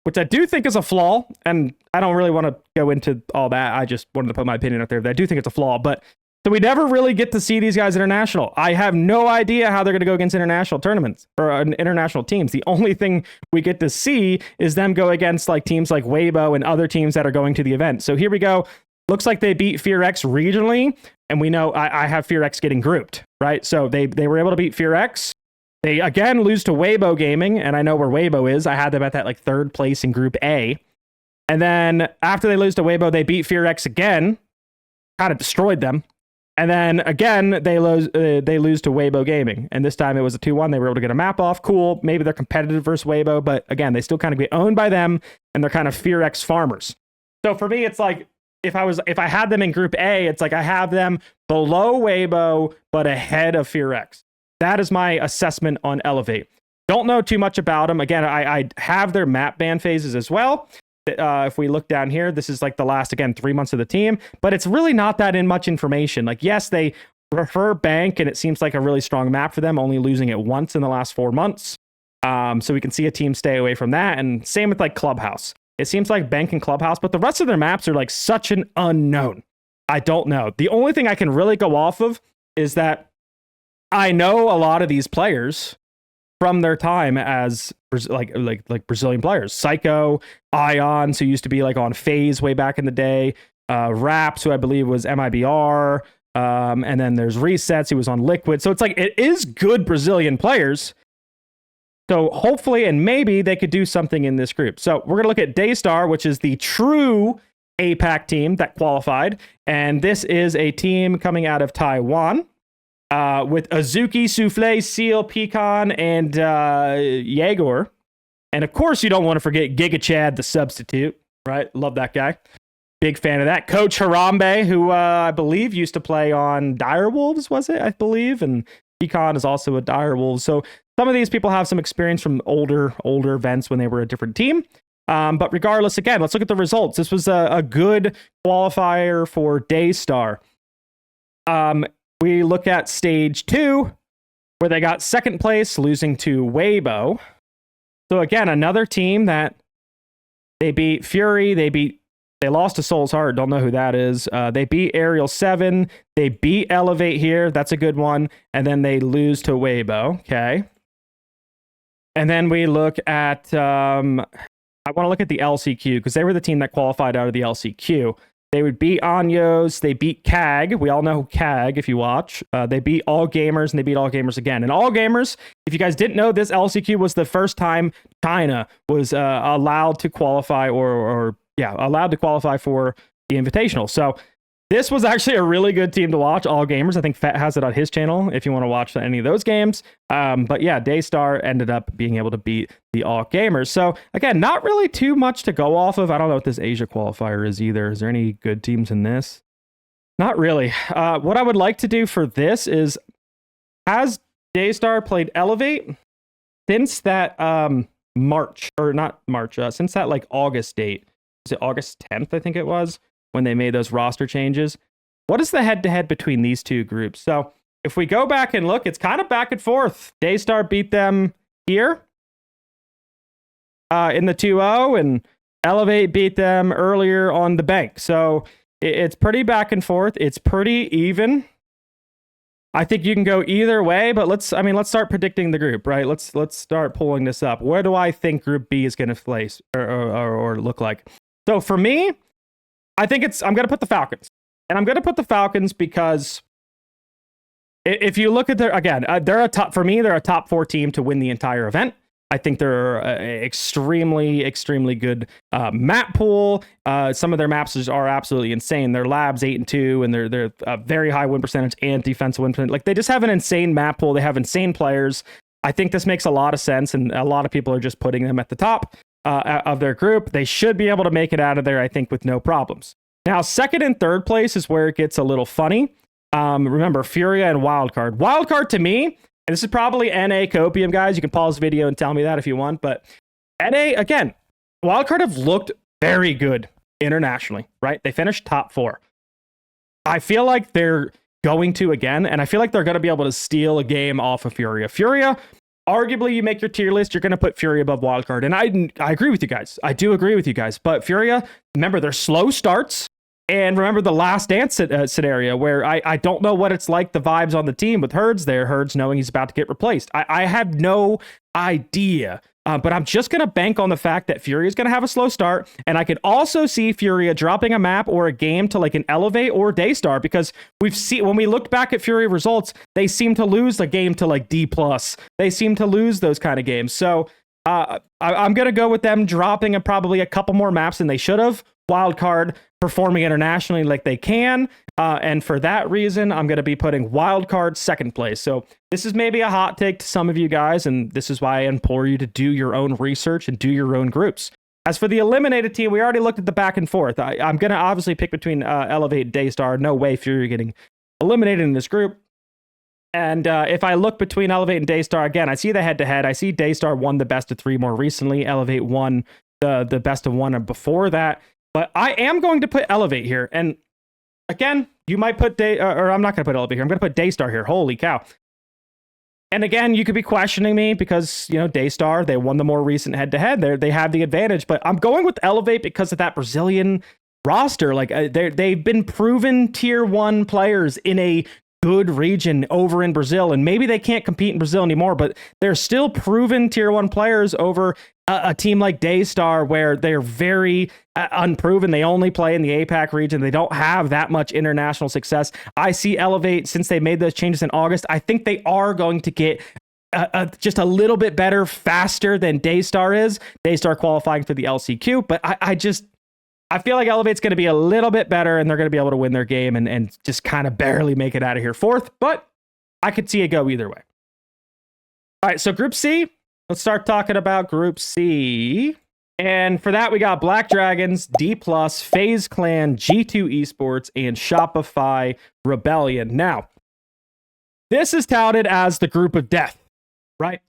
which I do think is a flaw. And I don't really want to go into all that. I just wanted to put my opinion out there that I do think it's a flaw. But so we never really get to see these guys international. I have no idea how they're going to go against international tournaments or international teams. The only thing we get to see is them go against like teams like Weibo and other teams that are going to the event. So here we go. Looks like they beat FearX regionally. And we know I have FearX getting grouped, right? So they were able to beat FearX. They again lose to Weibo Gaming, and I know where Weibo is. I had them at that like 3rd place in Group A. And then after they lose to Weibo, they beat FearX again, kind of destroyed them. And then again, they lose to Weibo Gaming. And this time it was a 2-1. They were able to get a map off. Cool. Maybe they're competitive versus Weibo, but again, they still kind of get owned by them, and they're kind of FearX farmers. So for me, it's like if I had them in Group A, it's like I have them below Weibo but ahead of FearX. That is my assessment on Elevate. Don't know too much about them. Again, I have their map ban phases as well. If we look down here, this is like the last, again, 3 months of the team, but it's really not that in much information. Like, yes, they prefer Bank, and it seems like a really strong map for them, only losing it once in the last 4 months. So we can see a team stay away from that. And same with like Clubhouse. It seems like Bank and Clubhouse, but the rest of their maps are like such an unknown. I don't know. The only thing I can really go off of is that I know a lot of these players from their time as like Brazilian players. Psycho, Ions, who used to be like on FaZe way back in the day, Raps, who I believe was MIBR, and then there's Resets, who was on Liquid. So it's like, it is good Brazilian players. So hopefully, and maybe they could do something in this group. So we're going to look at Daystar, which is the true APAC team that qualified. And this is a team coming out of Taiwan with Azuki, Souffle, Seal, Pecan, and Jaeger. And of course, you don't want to forget Giga Chad, the substitute, right? Love that guy. Big fan of that. Coach Harambe, who I believe used to play on Direwolves, was it? I believe. And Pecan is also a Direwolves. So some of these people have some experience from older events when they were a different team. But regardless, again, let's look at the results. This was a good qualifier for Daystar. We look at stage 2, where they got second place, losing to Weibo. So again, another team that they beat Fury, they lost to Soul's Heart, don't know who that is. They beat Aerial 7, they beat Elevate here, that's a good one, and then they lose to Weibo, okay. And then we look at, I want to look at the LCQ, because they were the team that qualified out of the LCQ. They would beat Anyos, they beat CAG, we all know CAG if you watch. They beat All Gamers, and they beat All Gamers again. And All Gamers, if you guys didn't know, this LCQ was the first time China was allowed to qualify allowed to qualify for the Invitational. So this was actually a really good team to watch, All Gamers. I think Fett has it on his channel if you want to watch any of those games. But yeah, Daystar ended up being able to beat the All Gamers. So again, not really too much to go off of. I don't know what this Asia qualifier is either. Is there any good teams in this? Not really. What I would like to do for this is, has Daystar played Elevate since that since that like August date? Was it August 10th, I think it was, when they made those roster changes? What is the head-to-head between these two groups? So if we go back and look, it's kind of back and forth. Daystar beat them here in the 2-0, and Elevate beat them earlier on the bank. So it's pretty back and forth. It's pretty even. I think you can go either way, but let's start predicting the group, right? Let's start pulling this up. Where do I think Group B is going to place or look like? So for me, I think I'm going to put the Falcons. And I'm going to put the Falcons because if you look at they're a top 4 team to win the entire event. I think they're extremely, extremely good map pool. Some of their maps are absolutely insane. Their labs 8-2, and they're a very high win percentage and defensive win percentage. Like, they just have an insane map pool. They have insane players. I think this makes a lot of sense, and a lot of people are just putting them at the top of their group. They should be able to make it out of there, I think, with no problems. Now, second and third place is where it gets a little funny. Remember, Furia and Wildcard. Wildcard, to me, and this is probably NA Copium, guys. You can pause the video and tell me that if you want. But NA, again, Wildcard have looked very good internationally, right? They finished top 4. I feel like they're going to again, and I feel like they're going to be able to steal a game off of Furia. Furia, arguably, you make your tier list, you're going to put Furia above Wildcard. And I agree with you guys. I do agree with you guys. But Furia, remember, they're slow starts. And remember the Last Dance scenario where I don't know what it's like, the vibes on the team with Herds there. Herds knowing he's about to get replaced. I have no idea. But I'm just going to bank on the fact that Furia is going to have a slow start. And I could also see Furia dropping a map or a game to like an Elevate or Daystar, because when we looked back at Furia results, they seem to lose a game to like D+. They seem to lose those kind of games. So I'm going to go with them dropping probably a couple more maps than they should have. Wildcard performing internationally like they can. And for that reason, I'm going to be putting Wildcard second place. So this is maybe a hot take to some of you guys, and this is why I implore you to do your own research and do your own groups. As for the eliminated team, we already looked at the back and forth. I'm going to obviously pick between Elevate and Daystar. No way Fury getting eliminated in this group. And if I look between Elevate and Daystar, again, I see the head-to-head. I see Daystar won the best of 3 more recently. Elevate won the best of 1 before that. But I am going to put Elevate here. And again, you might put or I'm not going to put Elevate here. I'm going to put Daystar here. Holy cow. And again, you could be questioning me because, Daystar, they won the more recent head-to-head. They have the advantage. But I'm going with Elevate because of that Brazilian roster. Like, they've been proven tier 1 players in a good region over in Brazil, and maybe they can't compete in Brazil anymore, but they're still proven tier 1 players over a team like Daystar, where they're very unproven. They only play in the APAC region. They don't have that much international success. I see Elevate, since they made those changes in August, I think they are going to get just a little bit better faster than Daystar is. Daystar qualifying for the LCQ, but I feel like Elevate's going to be a little bit better, and they're going to be able to win their game and just kind of barely make it out of here 4th, but I could see it go either way. All right, so Group C, let's start talking about Group C. And for that, we got Black Dragons, D+, FaZe Clan, G2 Esports, and Shopify Rebellion. Now, this is touted as the group of death, right?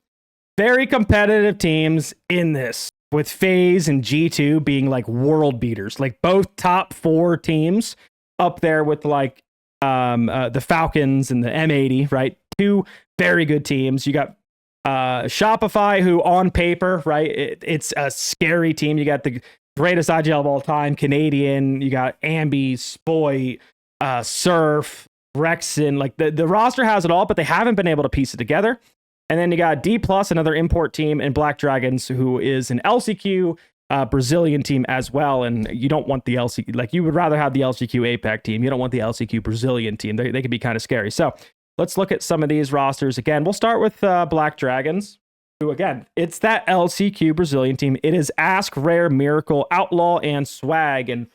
Very competitive teams in this, with FaZe and G2 being like world beaters, like both top 4 teams up there with like the Falcons and the M80, right? 2 very good teams. You got Shopify, who on paper, right, it's a scary team. You got the greatest IGL of all time, Canadian. You got Ambi, Spoit, Surf, Rexon. Like the roster has it all, but they haven't been able to piece it together. And then you got D+, another import team, and Black Dragons, who is an LCQ Brazilian team as well. And you don't want the LCQ, like you would rather have the LCQ APAC team. You don't want the LCQ Brazilian team. They can be kind of scary. So let's look at some of these rosters. Again, we'll start with Black Dragons, who, again, it's that LCQ Brazilian team. It is Ask, Rare, Miracle, Outlaw, and Swag. And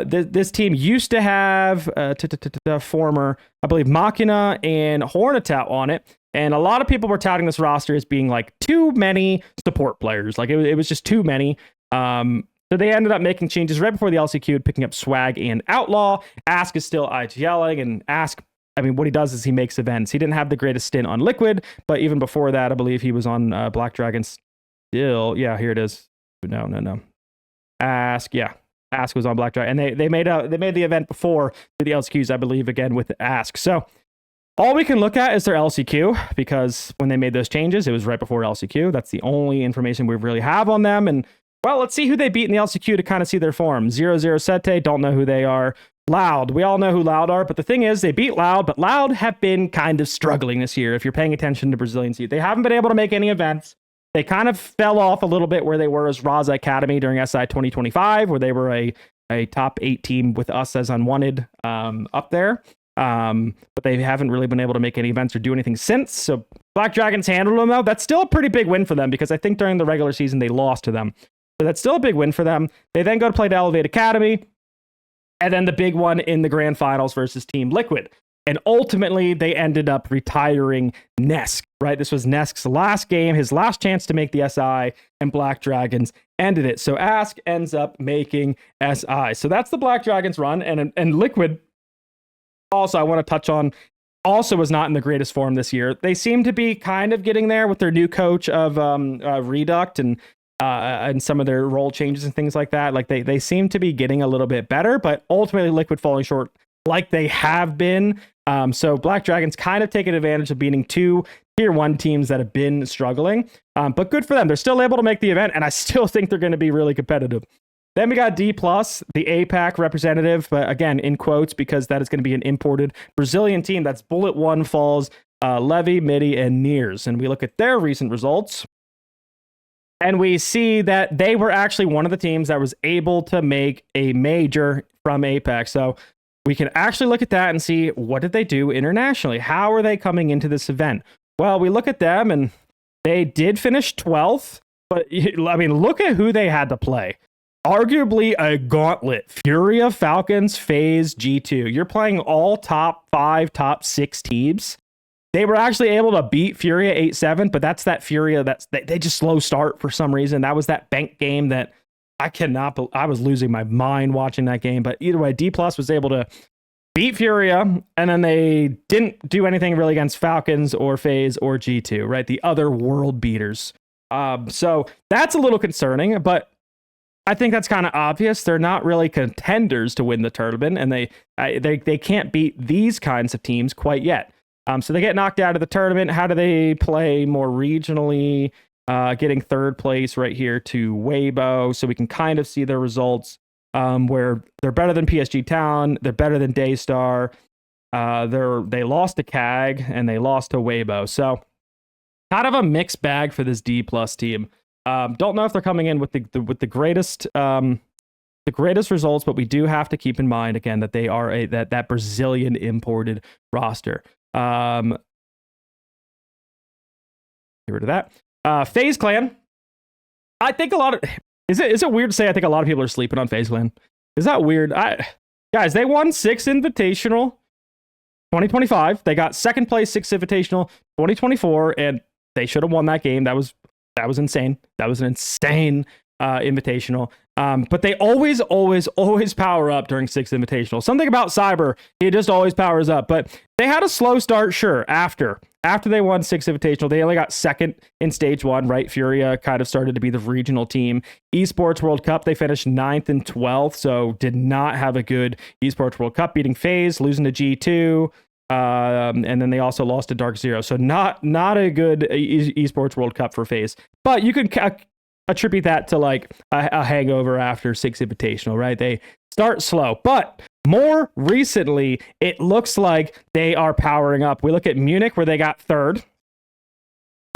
this team used to have the former, I believe, Machina and Hornetout on it. And a lot of people were touting this roster as being like too many support players. Like it was just too many. So they ended up making changes right before the LCQ, picking up Swag and Outlaw. Ask is still IGLing, and Ask, I mean, what he does is he makes events. He didn't have the greatest stint on Liquid, but even before that, I believe he was on Black Dragon still. Yeah, here it is. No. Ask was on Black Dragon, and they made the event before the LCQs, I believe, again with Ask. So all we can look at is their LCQ, because when they made those changes, it was right before LCQ. That's the only information we really have on them. And, well, let's see who they beat in the LCQ to kind of see their form. 00 Sete, don't know who they are. Loud, we all know who Loud are, but the thing is, they beat Loud, but Loud have been kind of struggling this year, if you're paying attention to Brazilian scene. They haven't been able to make any events. They kind of fell off a little bit where they were as Raza Academy during SI 2025, where they were a top 8 team with us as unwanted up there. But they haven't really been able to make any events or do anything since. So Black Dragons handled them, though. That's still a pretty big win for them, because I think during the regular season they lost to them. So that's still a big win for them. They then go to play to Elevate Academy, and then the big one in the grand finals versus Team Liquid. And ultimately, they ended up retiring Nesk, right? This was Nesk's last game, his last chance to make the SI, and Black Dragons ended it. So Ask ends up making SI. So that's the Black Dragons run, and Liquid, also, I want to touch on, also was not in the greatest form this year. They seem to be kind of getting there with their new coach of Reduct and some of their role changes and things like that. Like they seem to be getting a little bit better, but ultimately Liquid falling short like they have been. So Black Dragons kind of taking advantage of beating 2 tier 1 teams that have been struggling. But good for them. They're still able to make the event, and I still think they're going to be really competitive. Then we got D+, the APAC representative, but again, in quotes, because that is going to be an imported Brazilian team. That's Bullet One, Falls, Levy, Midi, and Nears. And we look at their recent results, and we see that they were actually one of the teams that was able to make a major from APAC. So we can actually look at that and see, what did they do internationally? How are they coming into this event? Well, we look at them, and they did finish 12th, but I mean, look at who they had to play. Arguably a gauntlet. Furia, Falcons, FaZe, G2. You're playing all top 5, top 6 teams. They were actually able to beat Furia 8-7, but that's that Furia they just slow start for some reason. That was that bank game that I was losing my mind watching that game. But either way, D Plus was able to beat Furia, and then they didn't do anything really against Falcons or FaZe or G2, right? The other world beaters. So that's a little concerning, but I think that's kind of obvious. They're not really contenders to win the tournament, and they can't beat these kinds of teams quite yet. So they get knocked out of the tournament. How do they play more regionally? Getting third place right here to Weibo, so we can kind of see their results. Where they're better than PSG Town, they're better than Daystar. They lost to CAG and they lost to Weibo. So kind of a mixed bag for this D plus team. Don't know if they're coming in with the greatest results, but we do have to keep in mind again that they are that Brazilian imported roster. Get rid of that. FaZe Clan. I think a lot of is it weird to say I think a lot of people are sleeping on FaZe Clan? Is that weird? Guys, they won Six Invitational 2025. They got second place Six Invitational 2024, and they should have won that game. That was insane. That was an insane invitational. But they always power up during Six Invitational. Something about Cyber, he just always powers up. But they had a slow start, sure, after they won Six Invitational. They only got second in stage one, right? Furia kind of started to be the regional team. Esports World Cup, they finished 9th and 12th, so did not have a good Esports World Cup, beating FaZe, losing to G2. And then they also lost to Dark Zero. So not a good Esports World Cup for FaZe. But you can attribute that to like a hangover after Six Invitational, right? They start slow, but more recently, it looks like they are powering up. We look at Munich, where they got third,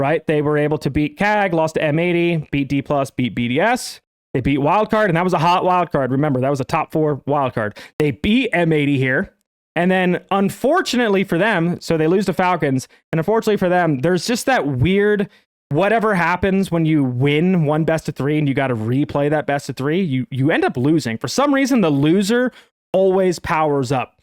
right? They were able to beat CAG, lost to M80, beat D+, beat BDS. They beat Wildcard, and that was a hot Wildcard. Remember, that was a top 4 Wildcard. They beat M80 here. And then, unfortunately for them, so they lose to Falcons, and unfortunately for them, there's just that weird whatever happens when you win one best of 3 and you got to replay that best of 3, you end up losing. For some reason, the loser always powers up.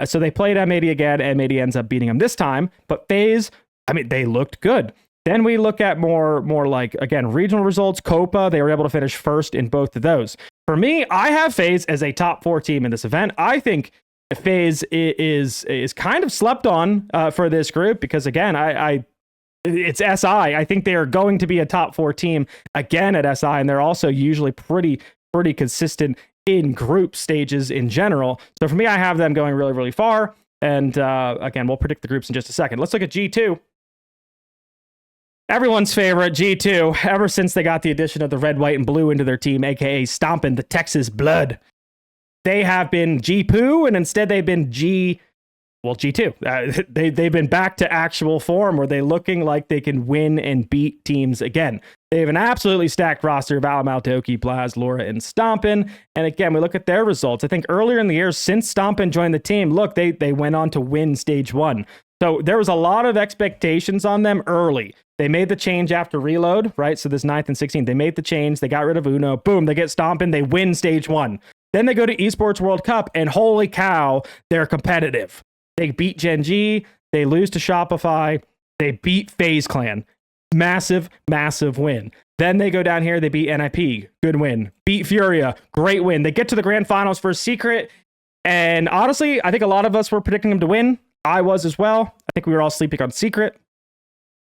So they played M80 again. M80 ends up beating them this time. But FaZe, I mean, they looked good. Then we look at more like, again, regional results. Copa, they were able to finish first in both of those. For me, I have FaZe as a top 4 team in this event. I think FaZe is kind of slept on for this group because, again, it's SI. I think they are going to be a top 4 team again at SI, and they're also usually pretty consistent in group stages in general. So for me, I have them going really, really far. And again, we'll predict the groups in just a second. Let's look at G2. Everyone's favorite, G2, ever since they got the addition of the red, white, and blue into their team, aka stomping the Texas blood. They have been G-Poo, and instead they've been G2. They've been back to actual form where they're looking like they can win and beat teams again. They have an absolutely stacked roster of Alamal, Doki, Blaz, Laura, and Stompin. And again, we look at their results. I think earlier in the year, since Stompin joined the team, look, they went on to win stage 1. So there was a lot of expectations on them early. They made the change after Reload, right? So this 9th and 16th, they made the change. They got rid of Uno. Boom, they get Stompin. They win stage 1. Then they go to Esports World Cup, and holy cow, they're competitive. They beat Gen G. They lose to Shopify. They beat FaZe Clan. Massive win. Then they go down here. They beat NIP. Good win. Beat Furia. Great win. They get to the grand finals for Secret. And honestly, I think a lot of us were predicting them to win. I was as well. I think we were all sleeping on Secret.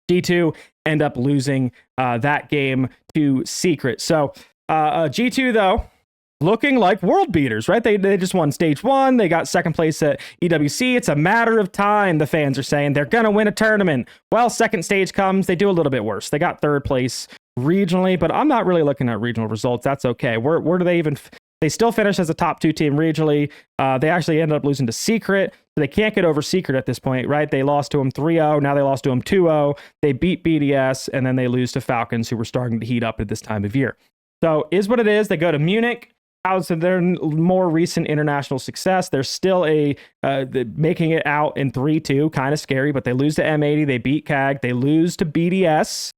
G2 end up losing that game to Secret. So G2, though, looking like world beaters, right? They just won stage 1. They got second place at EWC. It's a matter of time, the fans are saying. They're going to win a tournament. Well, second stage comes. They do a little bit worse. They got third place regionally, but I'm not really looking at regional results. That's okay. Where do they even... They still finish as a top 2 team regionally. They actually ended up losing to Secret, so they can't get over Secret at this point, right? They lost to them 3-0. Now they lost to them 2-0. They beat BDS, and then they lose to Falcons, who were starting to heat up at this time of year. So is what it is. They go to Munich. How's their more recent international success? They're still making it out in 3-2, kind of scary, but they lose to M80. They beat CAG. They lose to BDS,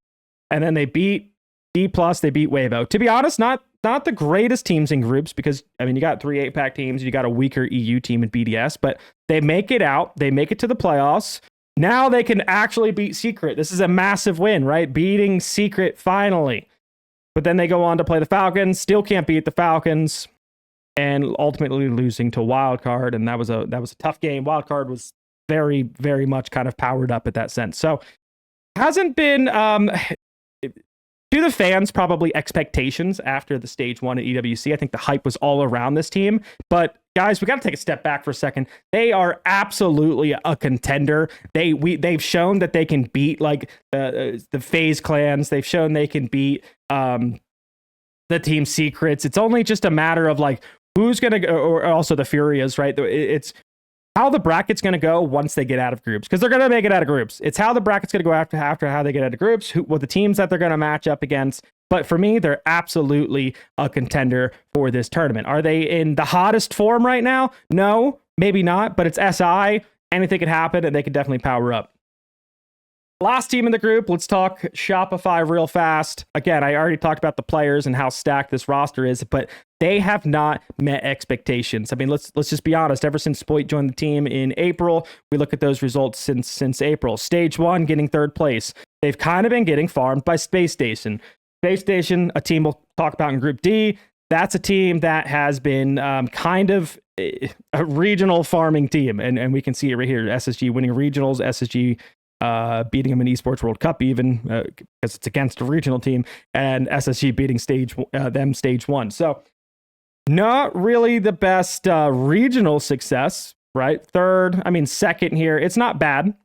and then they beat D+. They beat Weibo. To be honest, not the greatest teams in groups because, I mean, you got 3 8-pack teams. You got a weaker EU team in BDS, but they make it out. They make it to the playoffs. Now they can actually beat Secret. This is a massive win, right? Beating Secret finally. But then they go on to play the Falcons, still can't beat the Falcons, and ultimately losing to Wildcard. And that was a tough game. Wildcard was very, very much kind of powered up at that sense. So hasn't been to the fans probably expectations after the stage 1 at EWC. I think the hype was all around this team. But guys, we got to take a step back for a second. They are absolutely a contender. They've shown that they can beat like the FaZe clans. They've shown they can beat the Team Secrets. It's only just a matter of like who's going to go, or also the Furias, right? It's how the bracket's going to go once they get out of groups, because they're going to make it out of groups. It's how the bracket's going to go after how they get out of groups, what the teams that they're going to match up against. But for me, they're absolutely a contender for this tournament. Are they in the hottest form right now? No, maybe not, but it's SI. Anything could happen, and they could definitely power up. Last team in the group, let's talk Shopify real fast. Again, I already talked about the players and how stacked this roster is, but they have not met expectations. I mean, let's just be honest. Ever since Spoit joined the team in April, we look at those results since April. Stage 1, getting 3rd place. They've kind of been getting farmed by Space Station. Space Station, a team we'll talk about in Group D. That's a team that has been kind of a regional farming team, and we can see it right here. SSG winning regionals, SSG beating them in Esports World Cup even because it's against a regional team, and SSG beating stage 1. So not really the best regional success, right? Second here. It's not bad.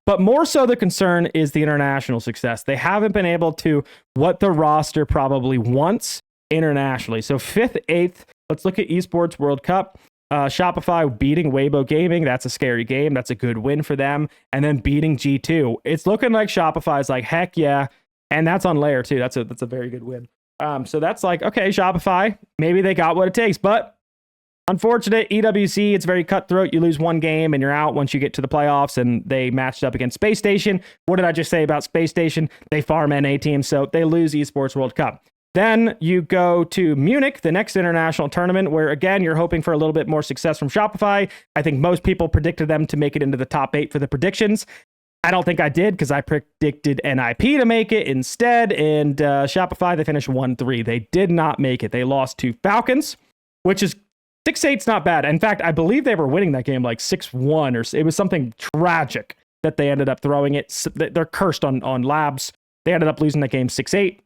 But more so the concern is the international success. They haven't been able to what the roster probably wants internationally. So 5th, 8th. Let's look at Esports World Cup. Shopify beating Weibo Gaming. That's a scary game. That's a good win for them. And then beating G2. It's looking like Shopify's like, heck yeah. And that's on Layer too. That's a very good win. So that's like, okay, Shopify, maybe they got what it takes. But unfortunate, EWC, it's very cutthroat. You lose one game and you're out once you get to the playoffs, and they matched up against Space Station. What did I just say about Space Station? They farm NA teams, so they lose Esports World Cup. Then you go to Munich, the next international tournament, where, again, you're hoping for a little bit more success from Shopify. I think most people predicted them to make it into the top 8 for the predictions. I don't think I did, because I predicted NIP to make it instead, and Shopify, they finished 1-3. They did not make it. They lost to Falcons, which is 6-8's not bad. In fact, I believe they were winning that game like 6-1, or it was something tragic that they ended up throwing it. They're cursed on labs. They ended up losing that game 6-8.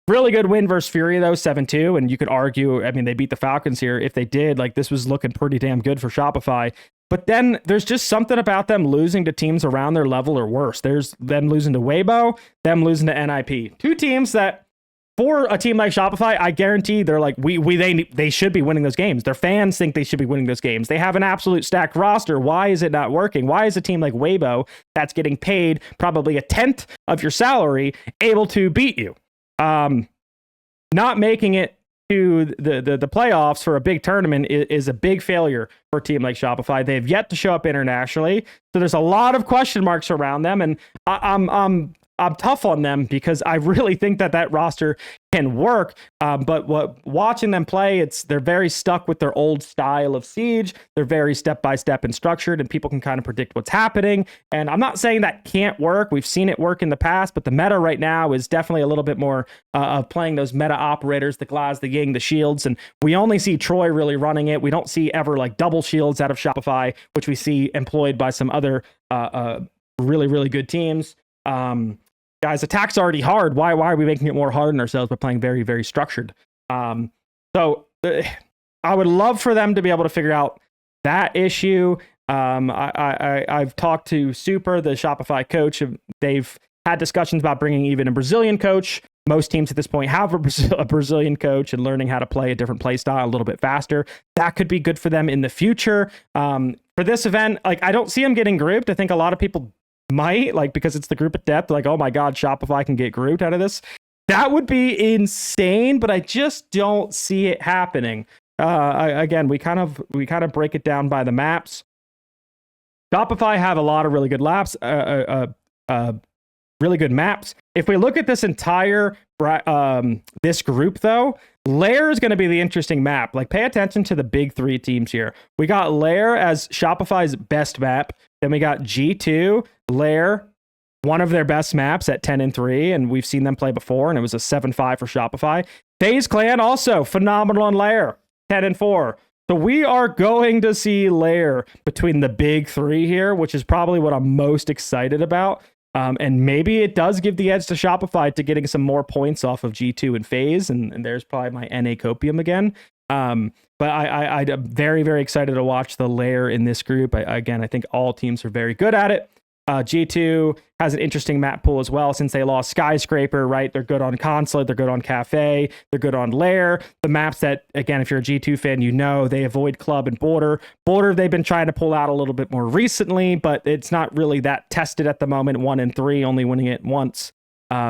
Really good win versus Fury, though, 7-2. And you could argue, I mean, they beat the Falcons here. If they did, like, this was looking pretty damn good for Shopify. But then there's just something about them losing to teams around their level or worse. There's them losing to Weibo, them losing to NIP. Two teams that, for a team like Shopify, I guarantee they're like, they should be winning those games. Their fans think they should be winning those games. They have an absolute stacked roster. Why is it not working? Why is a team like Weibo, that's getting paid probably 1/10 of your salary, able to beat you? Not making it to the playoffs for a big tournament is a big failure for a team like Shopify. They've yet to show up internationally, so there's a lot of question marks around them, and I'm tough on them because I really think that roster can work. But watching them play, they're very stuck with their old style of Siege. They're very step-by-step and structured, and people can kind of predict what's happening. And I'm not saying that can't work. We've seen it work in the past, but the meta right now is definitely a little bit more of playing those meta operators, the Glaz, the Ying, the Shields. And we only see Troy really running it. We don't see ever like double shields out of Shopify, which we see employed by some other really, really good teams. Guys, attack's already hard. Why are we making it more hard on ourselves by playing very, very structured? So I would love for them to be able to figure out that issue. I've talked to Super, the Shopify coach. They've had discussions about bringing even a Brazilian coach. Most teams at this point have a Brazilian coach, and learning how to play a different play style a little bit faster. That could be good for them in the future. For this event, like, I don't see them getting grouped. I think a lot of people might, like, because it's the group of death, like, oh my god, Shopify can get grouped out of this. That would be insane, but I just don't see it happening. Again, we kind of break it down by the maps. Shopify have a lot of really good really good maps. If we look at this entire this group, though, Lair is going to be the interesting map. Like, pay attention to the big three teams here. We got Lair as Shopify's best map. Then we got G2, Lair, one of their best maps at 10-3, and we've seen them play before, and it was a 7-5 for Shopify. FaZe Clan also phenomenal on Lair, 10-4. So we are going to see Lair between the big three here, which is probably what I'm most excited about. And maybe it does give the edge to Shopify to getting some more points off of G2 and FaZe, and there's probably my NA copium again. But I'm very, very excited to watch the Lair in this group. I think all teams are very good at it. G2 has an interesting map pool as well since they lost Skyscraper, right? They're good on Consulate, they're good on Cafe, they're good on Lair. The maps that, again, if you're a G2 fan, you know they avoid Club and Border. Border, they've been trying to pull out a little bit more recently, but it's not really that tested at the moment. 1 and 3, only winning it once.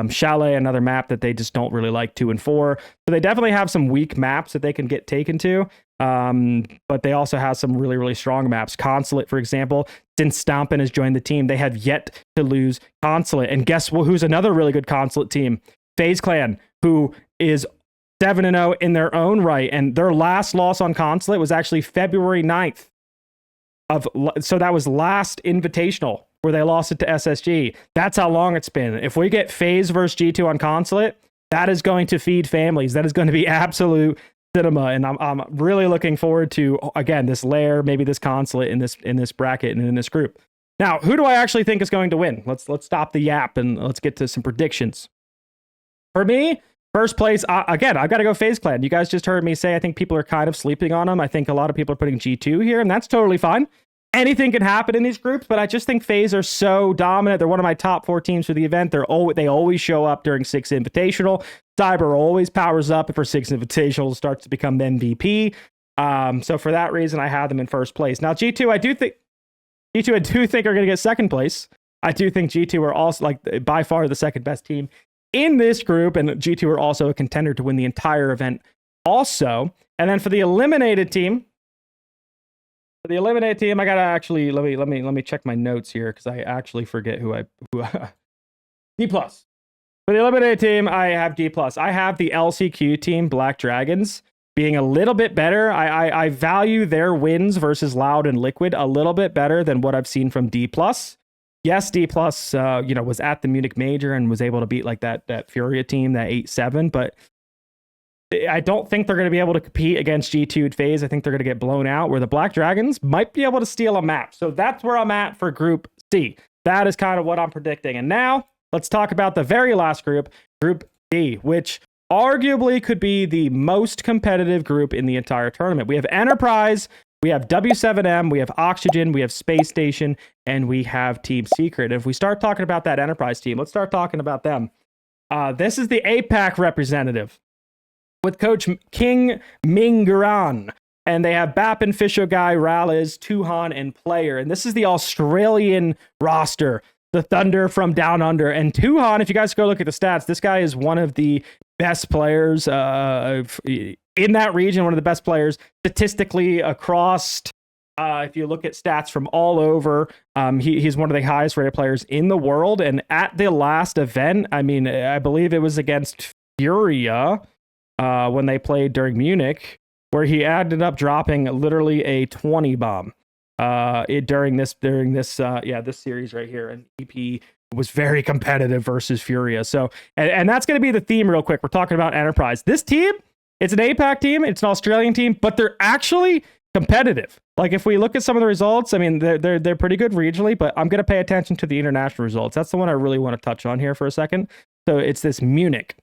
Chalet, another map that they just don't really like, 2 and 4. So they definitely have some weak maps that they can get taken to. But they also have some really, really strong maps. Consulate, for example, since Stompen has joined the team, they have yet to lose Consulate. And guess who's another really good Consulate team? FaZe Clan, who is 7-0 in their own right. And their last loss on Consulate was actually February 9th. So that was last Invitational, where they lost it to SSG. That's how long it's been. If we get FaZe versus G2 on Consulate, that is going to feed families. That is going to be absolute cinema, and I'm really looking forward to, again, this Lair, maybe this Consulate in this bracket and in this group. Now, who do I actually think is going to win? Let's stop the yap and let's get to some predictions. For me, first place, again, I've got to go FaZe Clan. You guys just heard me say I think people are kind of sleeping on them. I think a lot of people are putting G2 here, and that's totally fine. Anything can happen in these groups, but I just think FaZe are so dominant. They're one of my top 4 teams for the event. They always show up during Six Invitational. Cyber always powers up for Six Invitational, starts to become the MVP. So for that reason, I have them in first place. Now G2, I do think are going to get second place. I do think G2 are also by far the second best team in this group, and G2 are also a contender to win the entire event also. And then for the eliminated team, I gotta actually let me check my notes here because I actually forget who D+. For the eliminated team, I have D+. I have the LCQ team, Black Dragons, being a little bit better. I value their wins versus Loud and Liquid a little bit better than what I've seen from D+. Yes, D+, was at the Munich Major and was able to beat that Furia team, that 8-7, but I don't think they're going to be able to compete against G2 and FaZe. I think they're going to get blown out, where the Black Dragons might be able to steal a map. So that's where I'm at for Group C. That is kind of what I'm predicting. And now let's talk about the very last group, Group D, which arguably could be the most competitive group in the entire tournament. We have Enterprise, we have W7M, we have Oxygen, we have Space Station, and we have Team Secret. And if we start talking about that Enterprise team, let's start talking about them. This is the APAC representative, with Coach King Mingaran. And they have Bappin, Fisho Guy, Rallis, Tuhan, and Player. And this is the Australian roster, the Thunder from Down Under. And Tuhan, if you guys go look at the stats, this guy is one of the best players in that region, one of the best players statistically across. If you look at stats from all over, he's one of the highest rated players in the world. And at the last event, I believe it was against Furia, when they played during Munich, where he ended up dropping literally a 20 bomb during this series right here. And EP was very competitive versus Furia. So, and that's going to be the theme real quick. We're talking about Enterprise. This team, it's an APAC team, it's an Australian team, but they're actually competitive. Like if we look at some of the results, they're pretty good regionally, but I'm going to pay attention to the international results. That's the one I really want to touch on here for a second. So it's this Munich.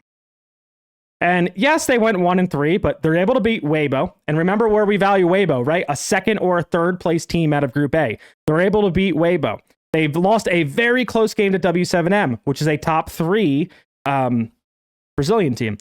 And yes, they went 1 and 3, but they're able to beat Weibo. And remember where we value Weibo, right? A second or a third place team out of Group A. They're able to beat Weibo. They've lost a very close game to W7M, which is a top 3 Brazilian team.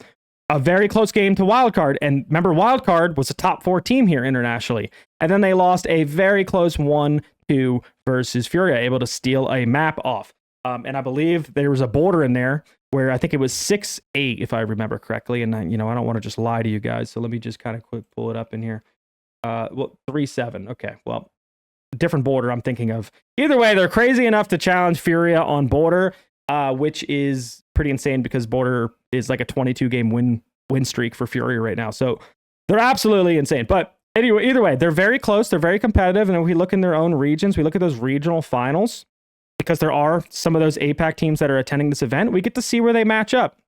A very close game to Wildcard. And remember, Wildcard was a top 4 team here internationally. And then they lost a very close 1-2 versus Furia, able to steal a map off. And I believe there was a border in there where I think it was 6-8, if I remember correctly. And I don't want to just lie to you guys. So let me just kind of quick pull it up in here. 3-7. Okay, well, different border I'm thinking of. Either way, they're crazy enough to challenge Furia on border, which is pretty insane because border is like a 22-game win streak for Furia right now. So they're absolutely insane. But anyway, either way, they're very close. They're very competitive. And if we look in their own regions, we look at those regional finals. because there are some of those APAC teams that are attending this event, we get to see where they match up.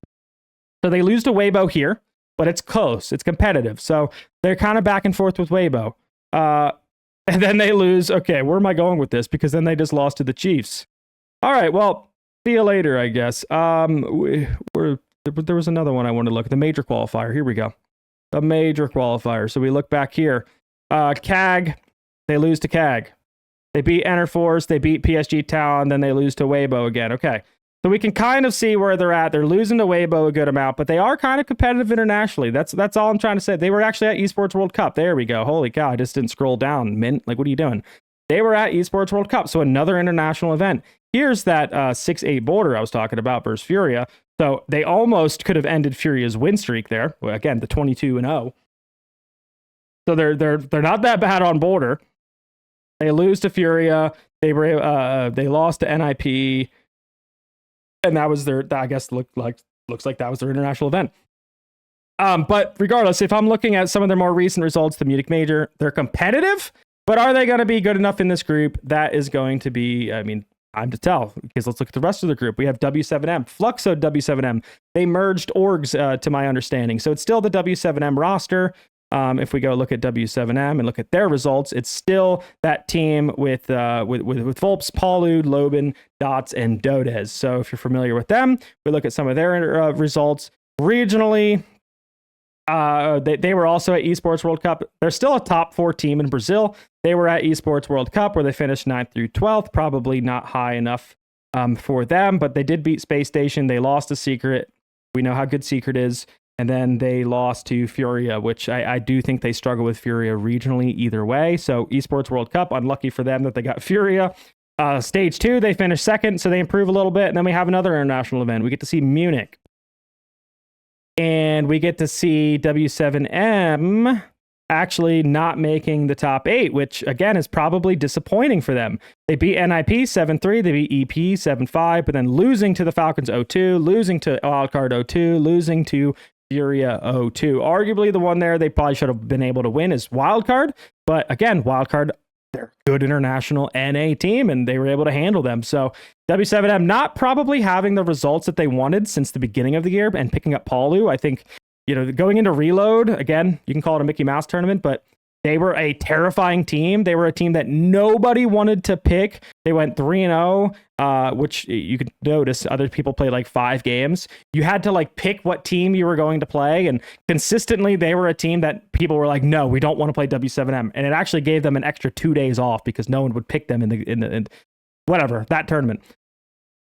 So they lose to Weibo here, but it's close. It's competitive. So they're kind of back and forth with Weibo. And then they lose. Okay, where am I going with this? Because then they just lost to the Chiefs. All right, well, see you later, I guess. There was another one I wanted to look at. The major qualifier. Here we go. The major qualifier. So we look back here. CAG, they lose to CAG. They beat Enerforce, they beat PSG Town, then they lose to Weibo again. Okay. So we can kind of see where they're at. They're losing to Weibo a good amount, but they are kind of competitive internationally. That's all I'm trying to say. They were actually at Esports World Cup. There we go. Holy cow, I just didn't scroll down, Mint. Like, what are you doing? They were at Esports World Cup, so another international event. Here's that 6-8 border I was talking about versus Furia. So they almost could have ended Furia's win streak there. Well, again, the 22-0. So they're not that bad on border. They lose to Furia. They lost to NIP, and that was their. I guess looks like that was their international event. But regardless, if I'm looking at some of their more recent results, the Munich Major, they're competitive, but are they going to be good enough in this group? That is going to be, I mean, time to tell. Because let's look at the rest of the group. We have W7M, Fluxo W7M. They merged orgs, to my understanding, so it's still the W7M roster. If we go look at W7M and look at their results, it's still that team with Volps, Paulud, Loban, Dots, and Dodez. So if you're familiar with them, we look at some of their results regionally. They were also at Esports World Cup. They're still a top 4 team in Brazil. They were at Esports World Cup where they finished 9th through 12th. Probably not high enough for them, but they did beat Space Station. They lost to Secret. We know how good Secret is. And then they lost to Furia, which I do think they struggle with Furia regionally either way. So Esports World Cup, unlucky for them that they got Furia. Stage 2, they finished 2nd, so they improve a little bit. And then we have another international event. We get to see Munich. And we get to see W7M actually not making the top 8, which, again, is probably disappointing for them. They beat NIP 7-3, they beat EP 7-5, but then losing to the Falcons 0-2, losing to Wildcard 0-2, losing to Furia 0-2. Arguably the one there they probably should have been able to win is Wildcard, but again, Wildcard, they're a good international NA team, and they were able to handle them. So W7M not probably having the results that they wanted since the beginning of the year and picking up Paulu. I think, going into Reload, again, you can call it a Mickey Mouse tournament, but they were a terrifying team. They were a team that nobody wanted to pick. They went 3-0, which you could notice other people played like 5 games. You had to pick what team you were going to play. And consistently, they were a team that people were like, no, we don't want to play W7M. And it actually gave them an extra 2 days off because no one would pick them in that tournament.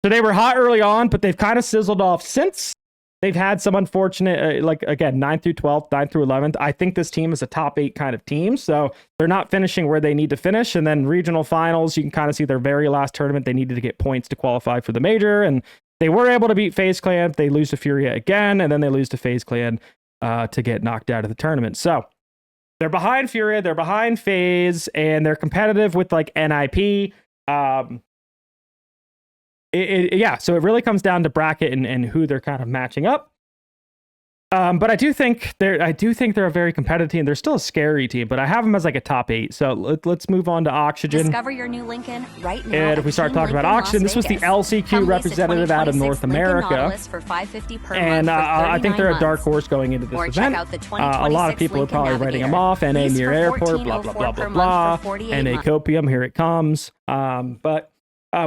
So they were hot early on, but they've kind of sizzled off since. They've had some unfortunate, again, 9th through 12th, 9th through 11th. I think this team is a top 8 kind of team, so they're not finishing where they need to finish. And then regional finals, you can kind of see their very last tournament. They needed to get points to qualify for the major, and they were able to beat FaZe Clan. They lose to Furia again, and then they lose to FaZe Clan to get knocked out of the tournament. So they're behind Furia, they're behind FaZe, and they're competitive with NIP. So it really comes down to bracket and who they're kind of matching up. But I do think they're a very competitive team. They're still a scary team, but I have them as a top 8. So let's move on to Oxygen. Discover your new Lincoln right now. And if we start talking about Oxygen, this was the LCQ representative out of North America. And I think they're a dark horse going into this event. A lot of people are probably writing them off. NA near airport, blah, blah, blah, blah, blah. NA Copium, here it comes. But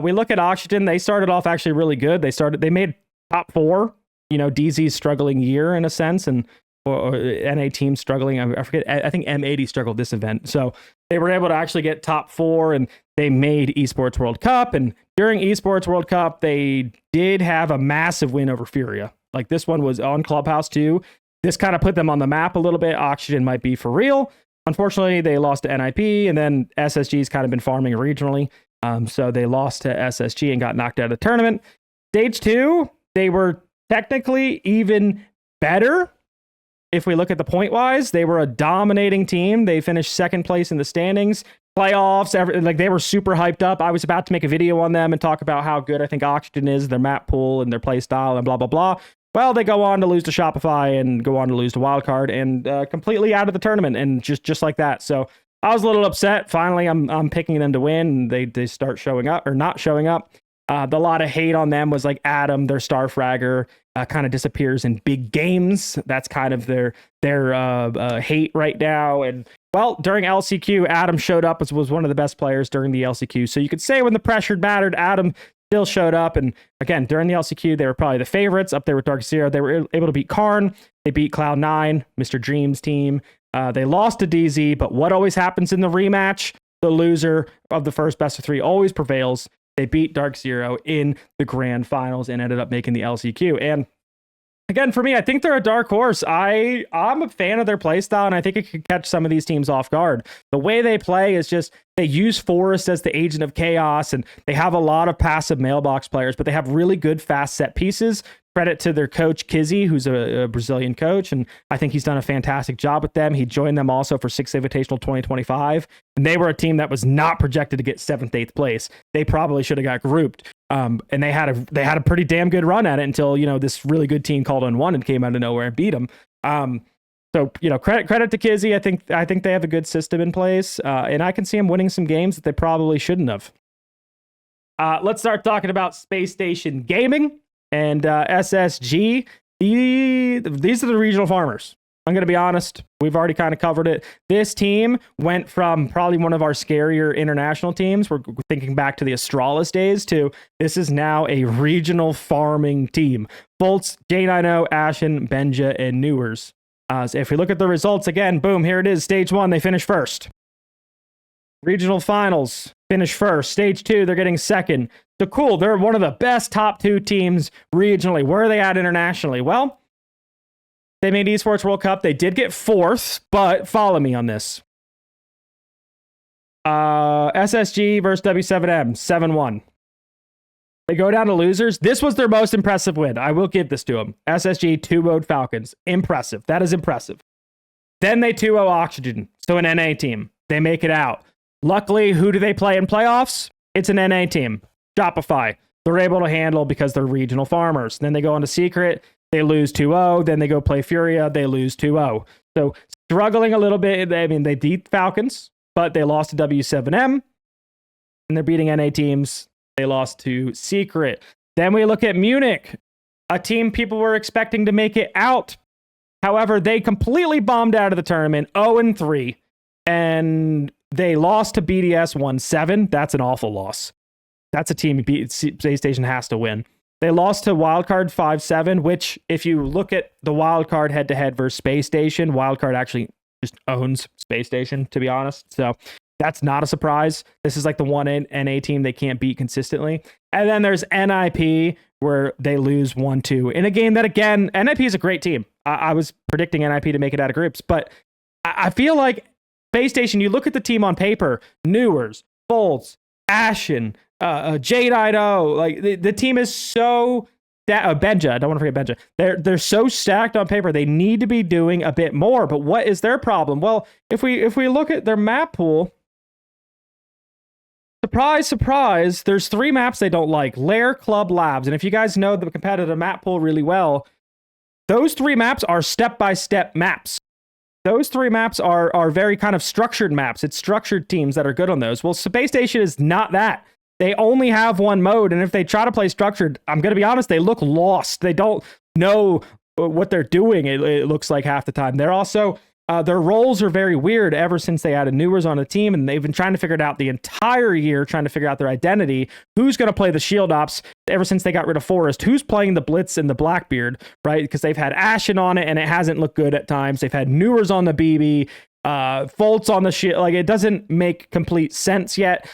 we look at Oxygen. They started off actually really good. They made top 4. DZ's struggling year in a sense, and or NA team struggling. I forget. I think M80 struggled this event, so they were able to actually get top 4, and they made Esports World Cup. And during Esports World Cup, they did have a massive win over Furia. This one was on Clubhouse too. This kind of put them on the map a little bit. Oxygen might be for real. Unfortunately, they lost to NIP, and then SSG's kind of been farming regionally. So they lost to SSG and got knocked out of the tournament. Stage 2, they were technically even better. If we look at the point wise, they were a dominating team. They finished 2nd place in the standings, playoffs, they were super hyped up. I was about to make a video on them and talk about how good I think Oxygen is, their map pool and their play style and blah, blah, blah. Well, they go on to lose to Shopify and go on to lose to Wildcard and completely out of the tournament, and just like that. So I was a little upset. Finally, I'm picking them to win. And they start showing up or not showing up. The lot of hate on them was like Adam, their star fragger, kind of disappears in big games. That's kind of their hate right now. And well, during LCQ, Adam showed up as was one of the best players during the LCQ. So you could say when the pressure mattered, Adam still showed up. And again, during the LCQ, they were probably the favorites up there with Dark Zero. They were able to beat Karn. They beat Cloud9, Mr. Dream's team. They lost to DZ, but what always happens in the rematch? The loser of the first best of 3 always prevails. They beat Dark Zero in the grand finals and ended up making the LCQ. And again, for me, I think they're a dark horse. I'm a fan of their playstyle, and I think it could catch some of these teams off guard. The way they play is just they use Forest as the agent of chaos, and they have a lot of passive mailbox players, but they have really good fast set pieces. Credit to their coach, Kizzy, who's a Brazilian coach, and I think he's done a fantastic job with them. He joined them also for Six Invitational 2025, and they were a team that was not projected to get 7th, 8th place. They probably should have got grouped, and they had a pretty damn good run at it until this really good team called Unwanted and came out of nowhere and beat them. So credit to Kizzy. I think they have a good system in place, and I can see them winning some games that they probably shouldn't have. Let's start talking about Space Station Gaming. And SSG, these are the regional farmers. I'm going to be honest. We've already kind of covered it. This team went from probably one of our scarier international teams. We're thinking back to the Astralis days to this is now a regional farming team. Volts, J90, Ashen, Benja, and Newers. So if we look at the results again, boom, here it is. Stage 1, they finished first. Regional finals, finish first. Stage 2, they're getting second. So cool, they're one of the best top 2 teams regionally. Where are they at internationally? Well, they made Esports World Cup. They did get 4th, but follow me on this. SSG versus W7M, 7-1. They go down to losers. This was their most impressive win. I will give this to them. SSG 2-0'd Falcons. Impressive. That is impressive. Then they 2-0 Oxygen, so an NA team. They make it out. Luckily, who do they play in playoffs? It's an NA team. Shopify. They're able to handle because they're regional farmers. Then they go into Secret. They lose 2-0. Then they go play Furia. They lose 2-0. So struggling a little bit. I mean, they beat Falcons, but they lost to W7M. And they're beating NA teams. They lost to Secret. Then we look at Munich, a team people were expecting to make it out. However, they completely bombed out of the tournament, 0-3. And they lost to BDS 1-7. That's an awful loss. That's a team Space Station has to win. They lost to Wildcard 5-7, which if you look at the Wildcard head-to-head versus Space Station, Wildcard actually just owns Space Station, to be honest. So that's not a surprise. This is like the one NA team they can't beat consistently. And then there's NIP, where they lose 1-2 in a game that, again, NIP is a great team. I was predicting NIP to make it out of groups, but I feel like Space Station, you look at the team on paper, Newers, Bolts, Ashen, J90, like the team is so Benja, I don't want to forget Benja. They're so stacked on paper. They need to be doing a bit more. But what is their problem? Well, if we look at their map pool, surprise, surprise, there's 3 maps they don't like: Lair, Club, Labs. And if you guys know the competitive map pool really well, those 3 maps are step-by-step maps. Those 3 maps are very kind of structured maps. It's structured teams that are good on those. Well, Space Station is not that. They only have one mode, and if they try to play structured, I'm going to be honest, they look lost. They don't know what they're doing, it looks like half the time. They're also, their roles are very weird ever since they added Newers on the team, and they've been trying to figure it out the entire year, trying to figure out their identity. Who's going to play the shield ops ever since they got rid of Forest? Who's playing the Blitz and the Blackbeard, right? Because they've had Ashen on it, and it hasn't looked good at times. They've had Newers on the BB, Foltz on the shit. Like, it doesn't make complete sense yet.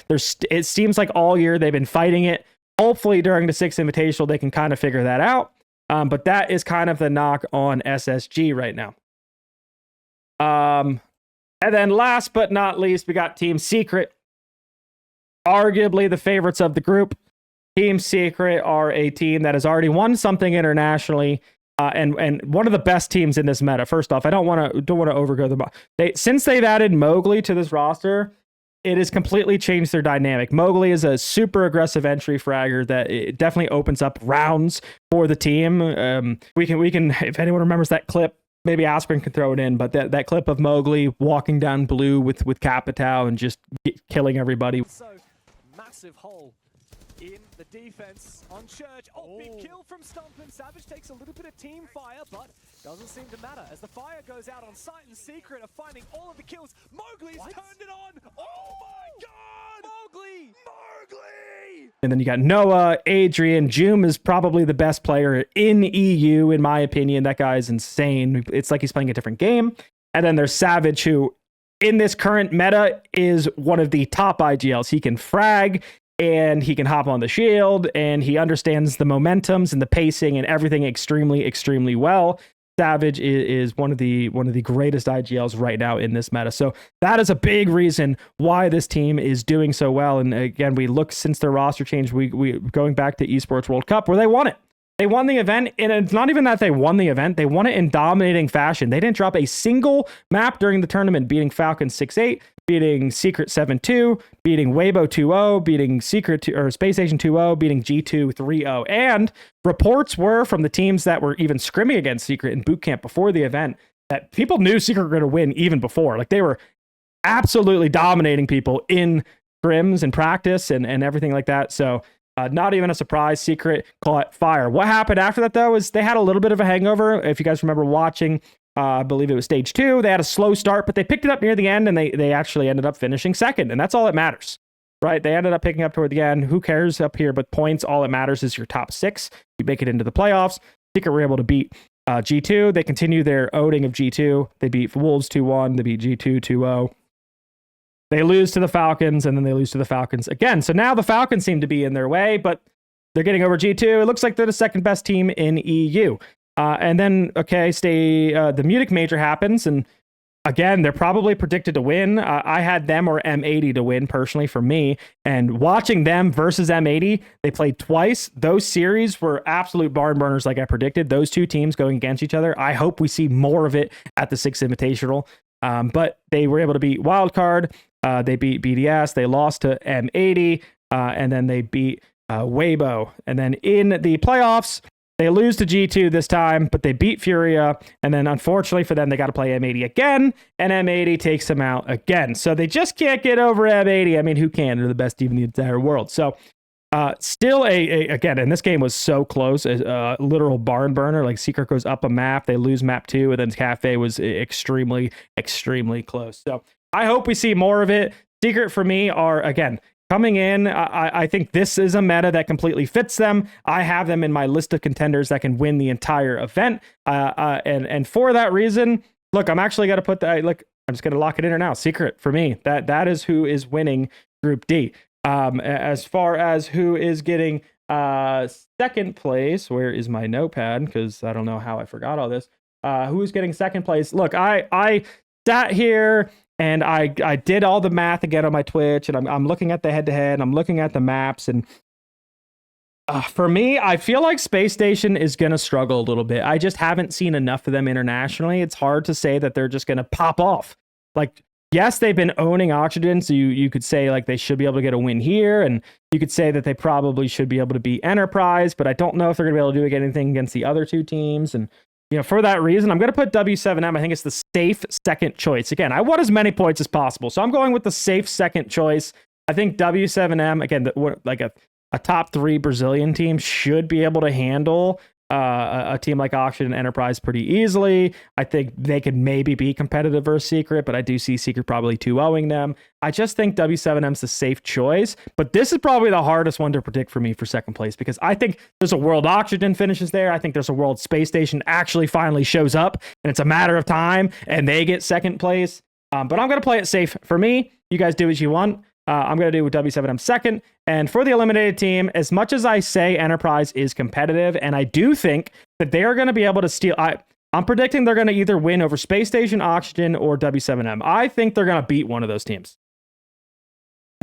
It seems like all year they've been fighting it. Hopefully during the Six Invitational they can kind of figure that out. But that is kind of the knock on SSG right now. And then last but not least, we got Team Secret, arguably the favorites of the group. Team Secret are a team that has already won something internationally. And one of the best teams in this meta. First off, I don't want to overgo them. Since they've added Mowgli to this roster, it has completely changed their dynamic. Mowgli is a super aggressive entry fragger that it definitely opens up rounds for the team. We can if anyone remembers that clip, maybe Aspirin can throw it in. But that clip of Mowgli walking down blue with Capitao and just killing everybody. So massive hole in the defense on Church. Oh, big kill from Stumpin. Savage takes a little bit of team fire, but doesn't seem to matter. As the fire goes out on Sight and Secret are finding all of the kills. Mowgli's turned it on. Oh my god! Mowgli! And then you got Noah, Adrian. Joom is probably the best player in EU, in my opinion. That guy is insane. It's like he's playing a different game. And then there's Savage, who in this current meta is one of the top IGLs. He can frag and he can hop on the shield and he understands the momentums and the pacing and everything extremely, extremely well. Savage is one of the greatest IGLs right now in this meta. So that is a big reason why this team is doing so well. And again, we look since their roster change, we going back to Esports World Cup where they won it. They won the event, and it's not even that they won the event. They won it in dominating fashion. They didn't drop a single map during the tournament, beating Falcon 6-8, beating Secret 7-2, beating Weibo 2-0, beating Space Station 2-0, beating G2 3-0. And reports were from the teams that were even scrimming against Secret in boot camp before the event that people knew Secret were going to win even before. Like, they were absolutely dominating people in scrims and practice and everything like that. So not even a surprise. Secret call it fire. What happened after that, though, is they had a little bit of a hangover. If you guys remember watching, I believe it was stage 2. They had a slow start, but they picked it up near the end, and they actually ended up finishing second, and that's all that matters, right? They ended up picking up toward the end. Who cares up here? But points, all that matters is your top 6. You make it into the playoffs. Secret were able to beat G2. They continue their owning of G2. They beat Wolves 2-1. They beat G2 2-0. They lose to the Falcons, and then they lose to the Falcons again. So now the Falcons seem to be in their way, but they're getting over G2. It looks like they're the second best team in EU. And then, the Munich major happens, and again, they're probably predicted to win. I had them or M80 to win, personally, for me. And watching them versus M80, they played twice. Those series were absolute barn burners, like I predicted. Those two teams going against each other. I hope we see more of it at the Six Invitational. But they were able to beat Wildcard. They beat BDS. They lost to M80. And then they beat Weibo. And then in the playoffs, they lose to G2 this time, but they beat Furia. And then unfortunately for them, they got to play M80 again. And M80 takes them out again. So they just can't get over M80. I mean, who can? They're the best team in the entire world. So still again, and this game was so close, a literal barn burner. Like, Secret goes up a map, they lose map 2, and then Cafe was extremely, extremely close. So I hope we see more of it. Secret for me are, again, coming in. I think this is a meta that completely fits them. I have them in my list of contenders that can win the entire event. And for that reason, look, I'm actually going to put that, look, I'm just going to lock it in right now. Secret for me, that is who is winning Group D. As far as who is getting second place, where is my notepad? Because I don't know how I forgot all this. Who is getting second place? Look, I sat here and I did all the math again on my Twitch, and I'm looking at the head-to-head, I'm looking at the maps, and for me, I feel like Space Station is going to struggle a little bit. I just haven't seen enough of them internationally. It's hard to say that they're just going to pop off. Like, yes, they've been owning Oxygen, so you could say like they should be able to get a win here, and you could say that they probably should be able to beat Enterprise, but I don't know if they're going to be able to do anything against the other two teams. And for that reason, I'm going to put W7M. I think it's the safe second choice. Again, I want as many points as possible, so I'm going with the safe second choice. I think W7M, again, like a top 3 Brazilian team, should be able to handle a team like Oxygen and Enterprise pretty easily. I think they could maybe be competitive versus Secret, but I do see Secret probably 2-0ing them. I just think W7M's the safe choice, but this is probably the hardest one to predict for me for second place, because I think there's a world Oxygen finishes there. I think there's a world Space Station actually finally shows up, and it's a matter of time, and they get second place. But I'm going to play it safe. For me, you guys do as you want. I'm going to do with W7M second. And for the eliminated team, as much as I say Enterprise is competitive, and I do think that they are going to be able to steal, I'm predicting they're going to either win over Space Station, Oxygen, or W7M. I think they're going to beat one of those teams.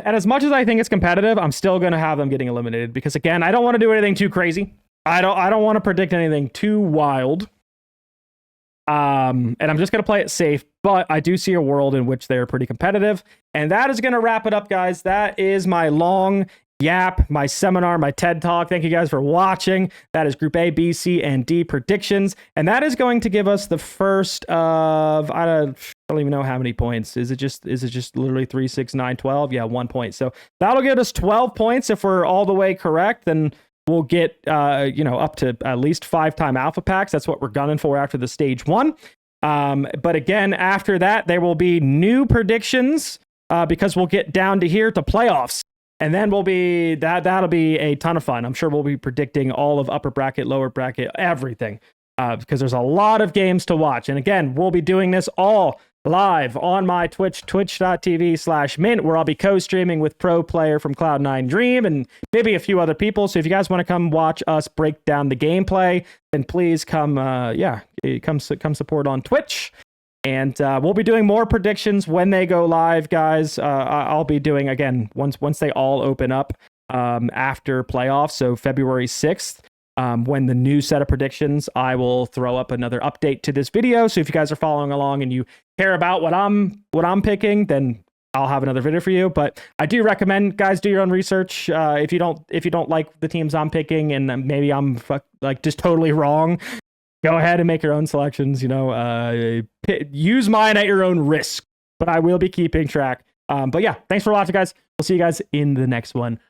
And as much as I think it's competitive, I'm still going to have them getting eliminated, because again, I don't want to do anything too crazy. I don't want to predict anything too wild. And I'm just going to play it safe, but I do see a world in which they're pretty competitive. And that is going to wrap it up, guys. That is my long yap, my seminar, my TED Talk. Thank you guys for watching. That is Group A, B, C, and D predictions. And that is going to give us the first of I don't even know how many points. Is it just literally 3, 6, 9, 12? Yeah, 1 point. So that'll get us 12 points if we're all the way correct. Then we'll get up to at least 5-time alpha packs. That's what we're gunning for after the stage 1. But again, after that, there will be new predictions because we'll get down to here to playoffs. And then that'll be a ton of fun. I'm sure we'll be predicting all of upper bracket, lower bracket, everything. Because there's a lot of games to watch. And again, we'll be doing this all live on my Twitch, twitch.tv/mint, where I'll be co-streaming with pro player from Cloud9 Dream and maybe a few other people. So if you guys want to come watch us break down the gameplay, then please come support on Twitch. And we'll be doing more predictions when they go live, guys. I'll be doing, again, once they all open up after playoffs, so February 6th. When the new set of predictions, I will throw up another update to this video. So if you guys are following along and you care about what I'm picking, then I'll have another video for you. But I do recommend, guys, do your own research. If you don't like the teams I'm picking and maybe I'm just totally wrong, go ahead and make your own selections. Use mine at your own risk. But I will be keeping track. But yeah, thanks for watching, guys. We'll see you guys in the next one.